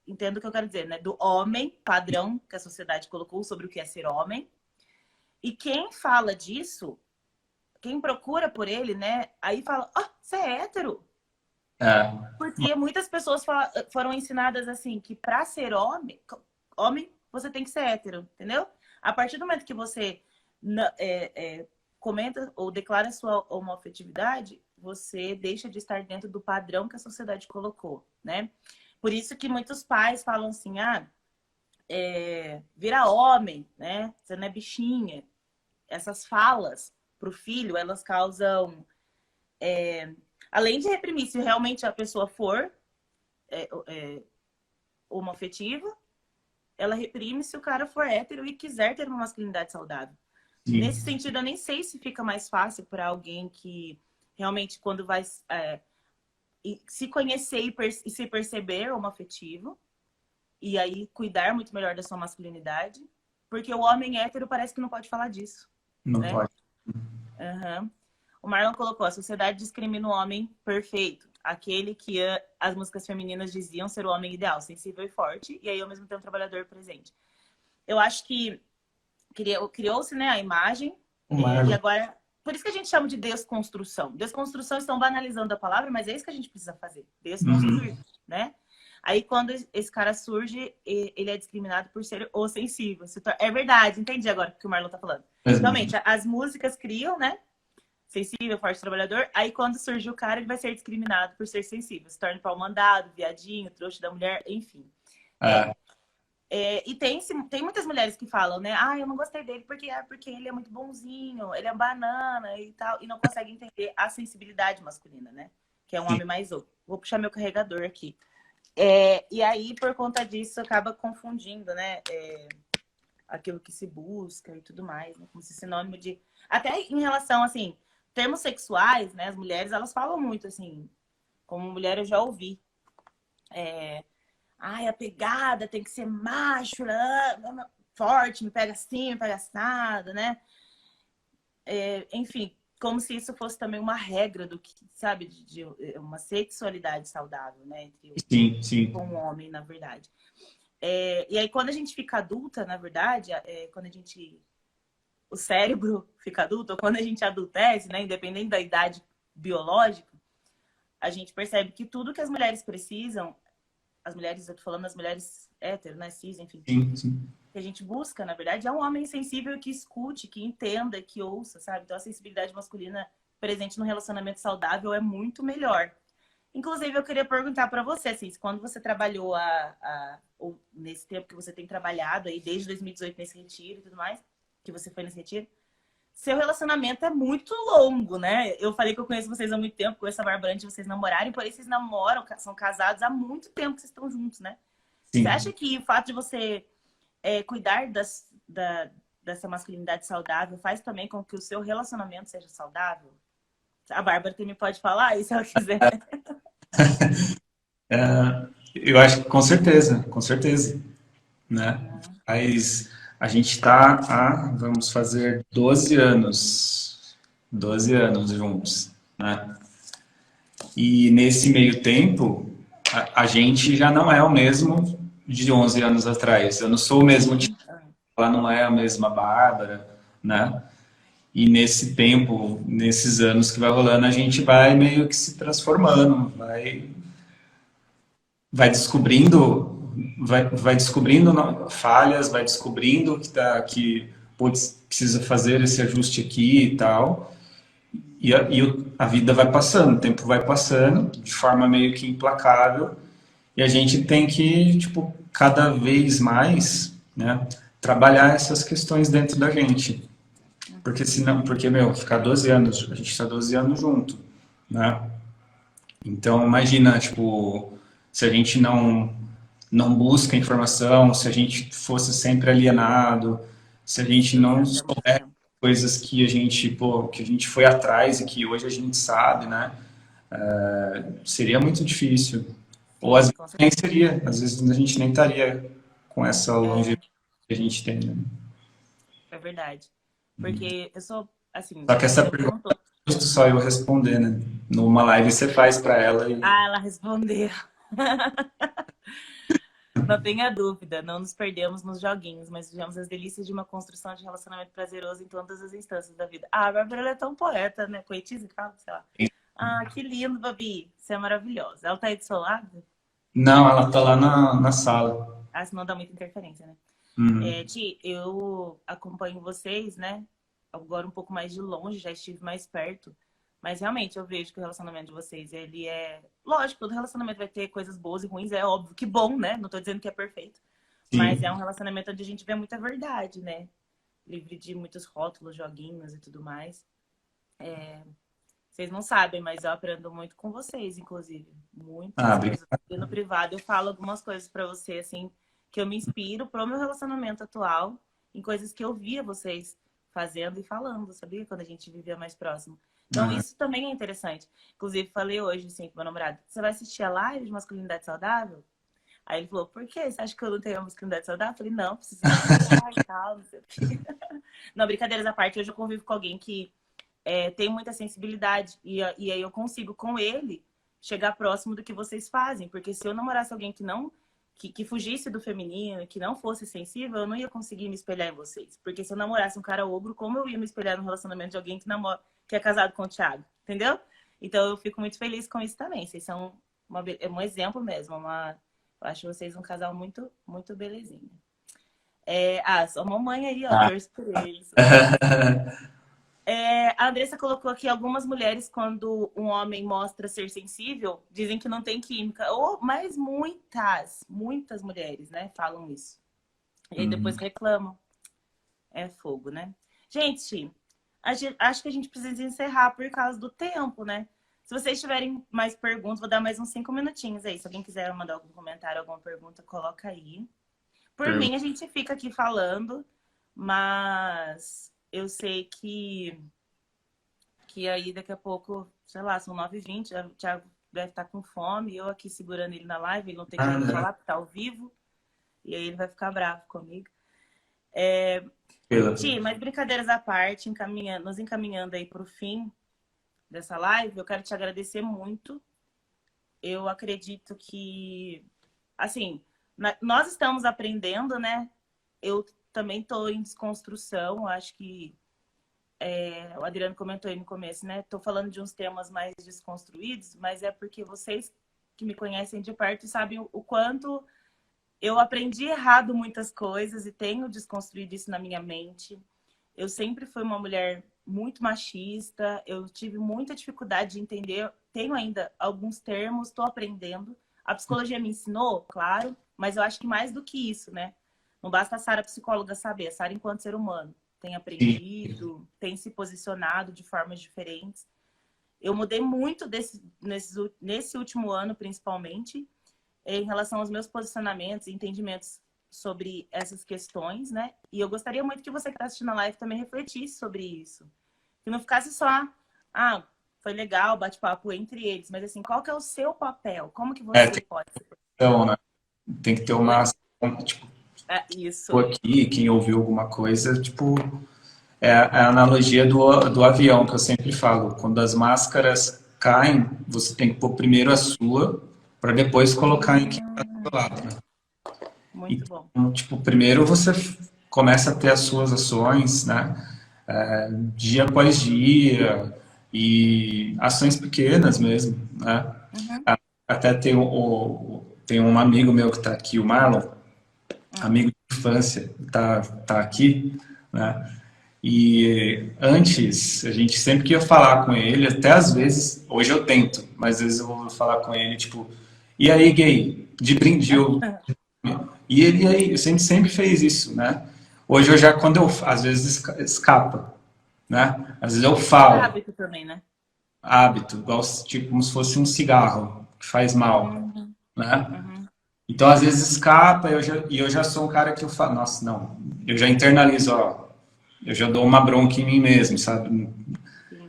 entendo o que eu quero dizer, né? Do homem padrão que a sociedade colocou sobre o que é ser homem. E quem fala disso, quem procura por ele, né? Aí fala, você é hétero? Porque muitas pessoas foram ensinadas assim, que para ser homem, você tem que ser hétero, entendeu? A partir do momento que você comenta ou declara sua homoafetividade, você deixa de estar dentro do padrão que a sociedade colocou, né? Por isso que muitos pais falam assim, vira homem, né? Você não é bichinha. Essas falas pro filho, elas causam... além de reprimir, se realmente a pessoa for homoafetiva, ela reprime se o cara for hétero e quiser ter uma masculinidade saudável. Sim. Nesse sentido, eu nem sei se fica mais fácil para alguém que realmente, quando vai se conhecer e se perceber homoafetivo, e aí cuidar muito melhor da sua masculinidade, porque o homem hétero parece que não pode falar disso. Não, né? Pode. Uhum. O Marlon colocou, a sociedade discrimina o homem perfeito, aquele que as músicas femininas diziam ser o homem ideal, sensível e forte, e aí ao mesmo tempo trabalhador presente. Eu acho que criou-se, né, a imagem, e agora... Por isso que a gente chama de desconstrução. Desconstrução, estão banalizando a palavra, mas é isso que a gente precisa fazer. Desconstruir, né? Aí quando esse cara surge, ele é discriminado por ser o sensível. É verdade, entendi agora o que o Marlon tá falando. Realmente, as músicas criam, né? Sensível, forte, trabalhador. Aí quando surge o cara, ele vai ser discriminado por ser sensível. Se torna pau mandado, viadinho, trouxa da mulher, enfim. E tem muitas mulheres que falam, né? Eu não gostei dele porque ele é muito bonzinho, ele é banana e tal. E não conseguem entender a sensibilidade masculina, né? Que é um homem mais outro. Vou puxar meu carregador aqui. E aí, por conta disso, acaba confundindo, né? Aquilo que se busca e tudo mais, né? Como se sinônimo de... Até em relação, assim, termos sexuais, né? As mulheres, elas falam muito, assim... Como mulher, eu já ouvi. A pegada tem que ser macho, forte, me pega assim, me pega assado, né? Enfim, como se isso fosse também uma regra do que, sabe, de uma sexualidade saudável, né? Sim. Com o homem, na verdade. E aí, quando a gente fica adulta, na verdade, quando o cérebro fica adulto, ou quando a gente adultece, né? Independente da idade biológica, a gente percebe que tudo que as mulheres precisam, as mulheres, eu tô falando das mulheres hétero, né, cis, enfim. Sim. Que a gente busca, na verdade, é um homem sensível que escute, que entenda, que ouça, sabe? Então a sensibilidade masculina presente no relacionamento saudável é muito melhor. Inclusive, eu queria perguntar para você, assim, quando você trabalhou ou nesse tempo que você tem trabalhado aí, desde 2018 nesse retiro e tudo mais, que você foi nesse retiro, seu relacionamento é muito longo, né? Eu falei que eu conheço vocês há muito tempo, conheço a Bárbara antes de vocês namorarem, porém vocês namoram, são casados há muito tempo que vocês estão juntos, né? Sim. Você acha que o fato de você cuidar dessa masculinidade saudável faz também com que o seu relacionamento seja saudável? A Bárbara também pode falar isso se ela quiser. Eu acho que com certeza, né? Mas a gente está vamos fazer 12 anos juntos, né? E nesse meio tempo, a gente já não é o mesmo de 11 anos atrás. Eu não sou o mesmo, ela não é a mesma Bárbara, né? E nesse tempo, nesses anos que vai rolando, a gente vai meio que se transformando, vai descobrindo falhas, vai descobrindo que precisa fazer esse ajuste aqui e tal. E a vida vai passando, o tempo vai passando de forma meio que implacável. E a gente tem que, tipo, cada vez mais, né, trabalhar essas questões dentro da gente. Porque ficar 12 anos, a gente está 12 anos junto, né? Então, imagina, tipo, se a gente não busca informação, se a gente fosse sempre alienado, se a gente não souber coisas que a gente foi atrás e que hoje a gente sabe, né? Seria muito difícil. Ou às vezes nem seria, às vezes a gente nem estaria com essa longevidade que a gente tem, né? É verdade. Porque eu sou, assim... Só que essa pergunta é justo só eu responder, né? Numa live você faz para ela e... ela respondeu. Não tenha dúvida, não nos perdemos nos joguinhos, mas vivemos as delícias de uma construção de relacionamento prazeroso em todas as instâncias da vida. A Bárbara, ela é tão poeta, né? Poetisa que fala, sei lá. Que lindo, Babi. Você é maravilhosa. Ela tá aí do seu lado? Não, ela tá lá na sala. Senão dá muita interferência, né? Uhum. Ti, eu acompanho vocês, né? agora um pouco mais de longe, já estive mais perto. Mas realmente eu vejo que o relacionamento de vocês, ele é... Lógico, todo relacionamento vai ter coisas boas e ruins, é óbvio. Que bom, né? Não tô dizendo que é perfeito. Mas Sim. é um relacionamento onde a gente vê muita verdade, né? Livre de muitos rótulos, joguinhos e tudo mais. Vocês não sabem, mas eu aprendo muito com vocês, inclusive. Muitas coisas. Obrigado. E no privado eu falo algumas coisas pra você, assim, que eu me inspiro pro meu relacionamento atual, em coisas que eu via vocês fazendo e falando, sabia? Quando a gente vivia mais próximo. Então, isso também é interessante. Inclusive, falei hoje, assim, pro meu namorado, você vai assistir a live de masculinidade saudável? Aí ele falou, por quê? Você acha que eu não tenho uma masculinidade saudável? Eu falei, não, preciso estudar e tal, não sei o quê. Não, brincadeiras à parte, hoje eu convivo com alguém que tem muita sensibilidade. E aí eu consigo, com ele, chegar próximo do que vocês fazem. Porque se eu namorasse alguém que não... Que fugisse do feminino, que não fosse sensível, eu não ia conseguir me espelhar em vocês. Porque se eu namorasse um cara ogro, como eu ia me espelhar no relacionamento de alguém que é casado com o Thiago? Entendeu? Então eu fico muito feliz com isso também. Vocês são um exemplo mesmo. Eu acho vocês um casal muito, muito belezinha. Sua mamãe aí, ó, torce por eles. A Andressa colocou aqui algumas mulheres, quando um homem mostra ser sensível, dizem que não tem química. Mas muitas mulheres, né, falam isso. E aí depois reclamam. É fogo, né? Gente, acho que a gente precisa encerrar por causa do tempo, né? Se vocês tiverem mais perguntas, vou dar mais uns 5 minutinhos aí. Se alguém quiser mandar algum comentário, alguma pergunta, coloca aí. Por mim, a gente fica aqui falando, mas... Eu sei que aí daqui a pouco, sei lá, são 9h20, o Thiago deve estar com fome, eu aqui segurando ele na live, ele não tem como falar porque tá ao vivo, e aí ele vai ficar bravo comigo. Ti, mas brincadeiras à parte, nos encaminhando aí para o fim dessa live, eu quero te agradecer muito. Eu acredito que, assim, nós estamos aprendendo, né? Eu também estou em desconstrução, acho que o Adriano comentou aí no começo, né? Estou falando de uns temas mais desconstruídos, mas é porque vocês que me conhecem de perto sabem o quanto eu aprendi errado muitas coisas e tenho desconstruído isso na minha mente. Eu sempre fui uma mulher muito machista, eu tive muita dificuldade de entender, tenho ainda alguns termos, estou aprendendo. A psicologia me ensinou, claro, mas eu acho que mais do que isso, né? Não basta a Sara psicóloga saber, a Sara enquanto ser humano tem aprendido, tem se posicionado de formas diferentes. Eu mudei muito nesse último ano, principalmente, em relação aos meus posicionamentos e entendimentos sobre essas questões, né? E eu gostaria muito que você que está assistindo a live também refletisse sobre isso. Que não ficasse só, foi legal, bate-papo entre eles, mas assim, qual que é o seu papel? Como que você pode ser? Então, né? Tem que ter uma... Tipo, isso. Aqui, quem ouviu alguma coisa, tipo, a analogia do avião que eu sempre falo. Quando as máscaras caem, você tem que pôr primeiro a sua, para depois colocar em quem está do seu lado, né? Muito bom. Então, tipo, primeiro você começa a ter as suas ações, né? Dia após dia, e ações pequenas mesmo, né? Até tem um amigo meu que está aqui, o Marlon, amigo de infância, tá aqui, né? E antes, a gente sempre que ia falar com ele, até às vezes, hoje eu tento, mas às vezes eu vou falar com ele, tipo, e aí, gay? De brinde, e ele aí, a gente sempre fez isso, né? Hoje eu já, quando eu, às vezes, escapa, né? Às vezes eu falo. É hábito também, né? Hábito, igual, tipo, como se fosse um cigarro, que faz mal, né? Então, às vezes escapa, e eu já sou um cara que eu falo, nossa, não, eu já internalizo, ó, eu já dou uma bronca em mim mesmo, sabe?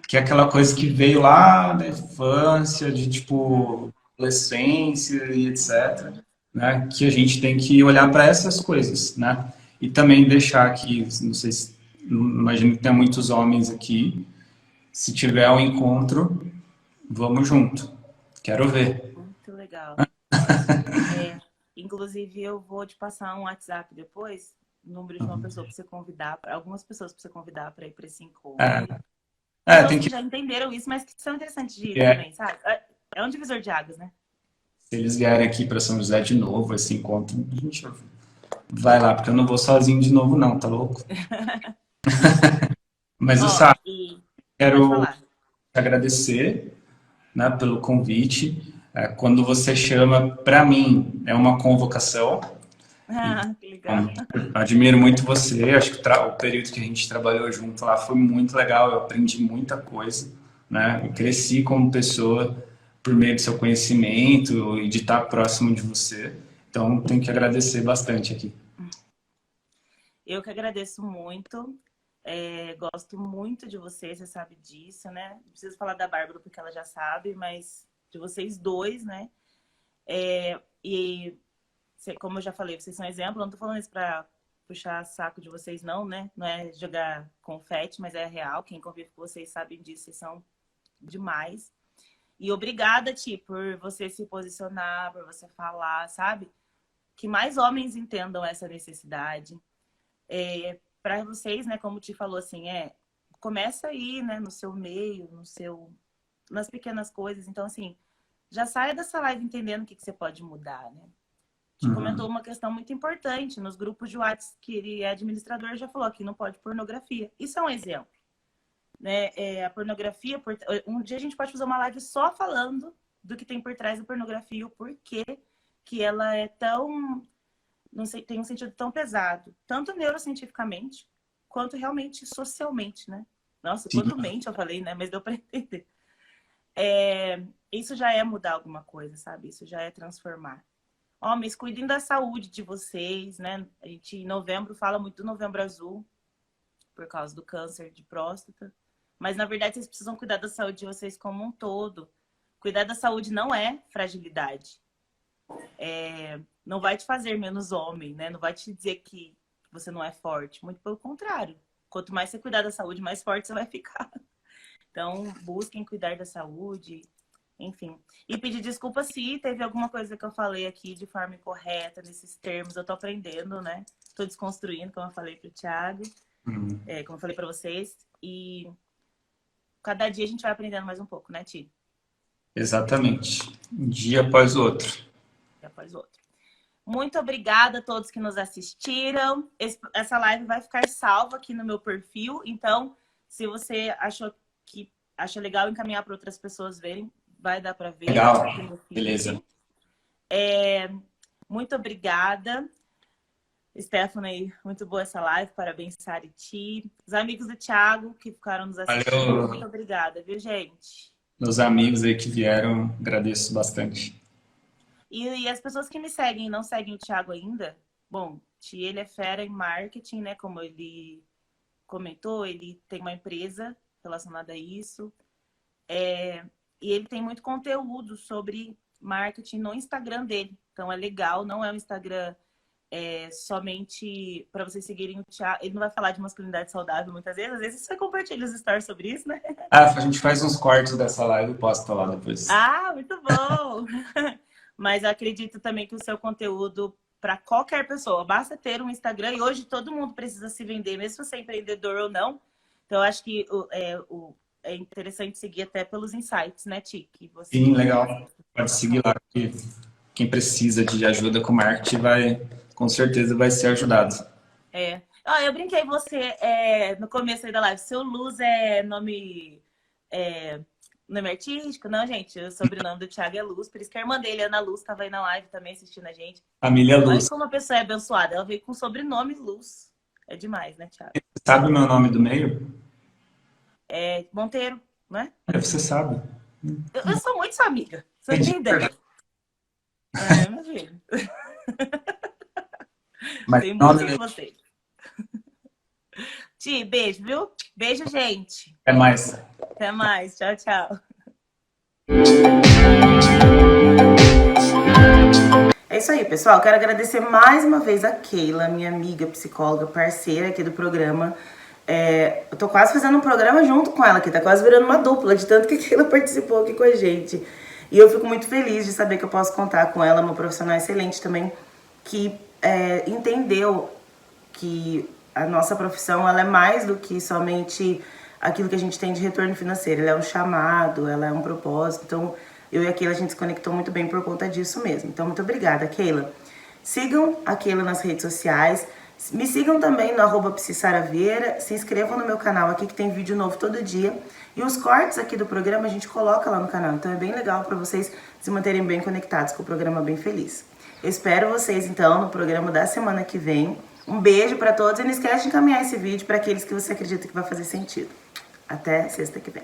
Que é aquela coisa que veio lá da infância, de tipo, adolescência e etc., né? Que a gente tem que olhar para essas coisas, né? E também deixar aqui, não sei se, imagino que tem muitos homens aqui, se tiver um encontro, vamos junto, quero ver. Muito legal. Inclusive, eu vou te passar um WhatsApp depois, número de uma pessoa para você convidar, algumas pessoas para você convidar para ir para esse encontro. Tem que... já entenderam isso, mas que são interessantes de ir também, sabe? É um divisor de águas, né? Se eles vierem aqui para São José de novo, esse encontro, a gente vai lá, porque eu não vou sozinho de novo não, tá louco? Mas eu Ó, pode quero falar. te agradecer, né, pelo convite. Quando você chama, para mim, é uma convocação. Ah, que legal. Admiro muito você. Acho que o período que a gente trabalhou junto lá foi muito legal. Eu aprendi muita coisa, né? Eu cresci como pessoa por meio do seu conhecimento e de estar próximo de você. Então, tenho que agradecer bastante aqui. Eu que agradeço muito. Gosto muito de você, você sabe disso, né? Não preciso falar da Bárbara porque ela já sabe, mas de vocês dois, né? E como eu já falei, vocês são exemplo. Eu não tô falando isso pra puxar saco de vocês, não, né? Não é jogar confete, mas é real. Quem convive com vocês sabe disso, vocês são demais. E obrigada, Ti, por você se posicionar, por você falar, sabe? Que mais homens entendam essa necessidade. Para vocês, né, como o Ti falou, assim, começa aí, né, no seu meio, nas pequenas coisas. Então, assim, já saia dessa live entendendo o que você pode mudar, né? Te comentou uma questão muito importante nos grupos de WhatsApp, que ele é administrador, já falou que não pode pornografia. Isso é um exemplo, né? A pornografia, um dia a gente pode fazer uma live só falando do que tem por trás da pornografia e o porquê que ela é tão, não sei, tem um sentido tão pesado, tanto neurocientificamente quanto realmente socialmente, né? Nossa, quanto mente eu falei, né? Mas deu para entender. Isso já é mudar alguma coisa, sabe? Isso já é transformar. Homens, cuidem da saúde de vocês, né? A gente, em novembro, fala muito do Novembro Azul, por causa do câncer de próstata. Mas, na verdade, vocês precisam cuidar da saúde de vocês como um todo. Cuidar da saúde não é fragilidade. Não vai te fazer menos homem, né? Não vai te dizer que você não é forte. Muito pelo contrário. Quanto mais você cuidar da saúde, mais forte você vai ficar. Então, busquem cuidar da saúde. Enfim. E pedir desculpa se teve alguma coisa que eu falei aqui de forma incorreta, nesses termos. Eu tô aprendendo, né? Tô desconstruindo, como eu falei pro Thiago. Como eu falei para vocês. E cada dia a gente vai aprendendo mais um pouco, né, Ti? Exatamente. Um dia após o outro. Um dia após o outro. Muito obrigada a todos que nos assistiram. Essa live vai ficar salva aqui no meu perfil. Então, se você acha legal encaminhar para outras pessoas verem, vai dar para ver. Legal. Beleza. Muito obrigada. Stephanie, muito boa essa live. Parabéns, Sara e Ti. Os amigos do Thiago que ficaram nos assistindo. Valeu. Muito obrigada, viu, gente? Meus amigos aí que vieram, agradeço bastante. E as pessoas que me seguem e não seguem o Thiago ainda, bom, Ti, ele é fera em marketing, né? Como ele comentou, ele tem uma empresa relacionada a isso. E ele tem muito conteúdo sobre marketing no Instagram dele. Então é legal, não é um Instagram somente para vocês seguirem o Thiago. Ele não vai falar de masculinidade saudável muitas vezes. Às vezes você compartilha os stories sobre isso, né? A gente faz uns cortes dessa live e posta lá depois. Ah, muito bom! Mas eu acredito também que o seu conteúdo, para qualquer pessoa, basta ter um Instagram. E hoje todo mundo precisa se vender, mesmo se você é empreendedor ou não. Então eu acho que é interessante seguir até pelos insights, né, Ti? Sim, legal. Pode seguir lá, que quem precisa de ajuda com marketing com certeza vai ser ajudado. Eu brinquei você no começo aí da live. Seu Luz é nome artístico? Não, gente. O sobrenome do Thiago é Luz. Por isso que a irmã dele, Ana Luz, estava aí na live também assistindo a gente. Família Luz. Olha como a pessoa é abençoada. Ela veio com o sobrenome Luz. É demais, né, Thiago? Sabe o meu nome do meio? Monteiro, não é? Você sabe. Eu sou muito sua amiga. Você tem ideia? Imagina. Tem muito de você. Ti, beijo, viu? Beijo, gente. Até mais. Até mais. Tchau, tchau. É isso aí, pessoal. Quero agradecer mais uma vez a Keila, minha amiga, psicóloga, parceira aqui do programa. Eu tô quase fazendo um programa junto com ela aqui, tá quase virando uma dupla, de tanto que a Keila participou aqui com a gente. E eu fico muito feliz de saber que eu posso contar com ela, uma profissional excelente também, que entendeu que a nossa profissão ela é mais do que somente aquilo que a gente tem de retorno financeiro. Ela é um chamado, ela é um propósito. Então, eu e a Keila, a gente se conectou muito bem por conta disso mesmo. Então, muito obrigada, Keila. Sigam a Keila nas redes sociais. Me sigam também no @psissaraveira, se inscrevam no meu canal aqui que tem vídeo novo todo dia. E os cortes aqui do programa a gente coloca lá no canal, então é bem legal para vocês se manterem bem conectados com o programa Bem Feliz. Eu espero vocês então no programa da semana que vem. Um beijo para todos e não esquece de encaminhar esse vídeo para aqueles que você acredita que vai fazer sentido. Até sexta que vem.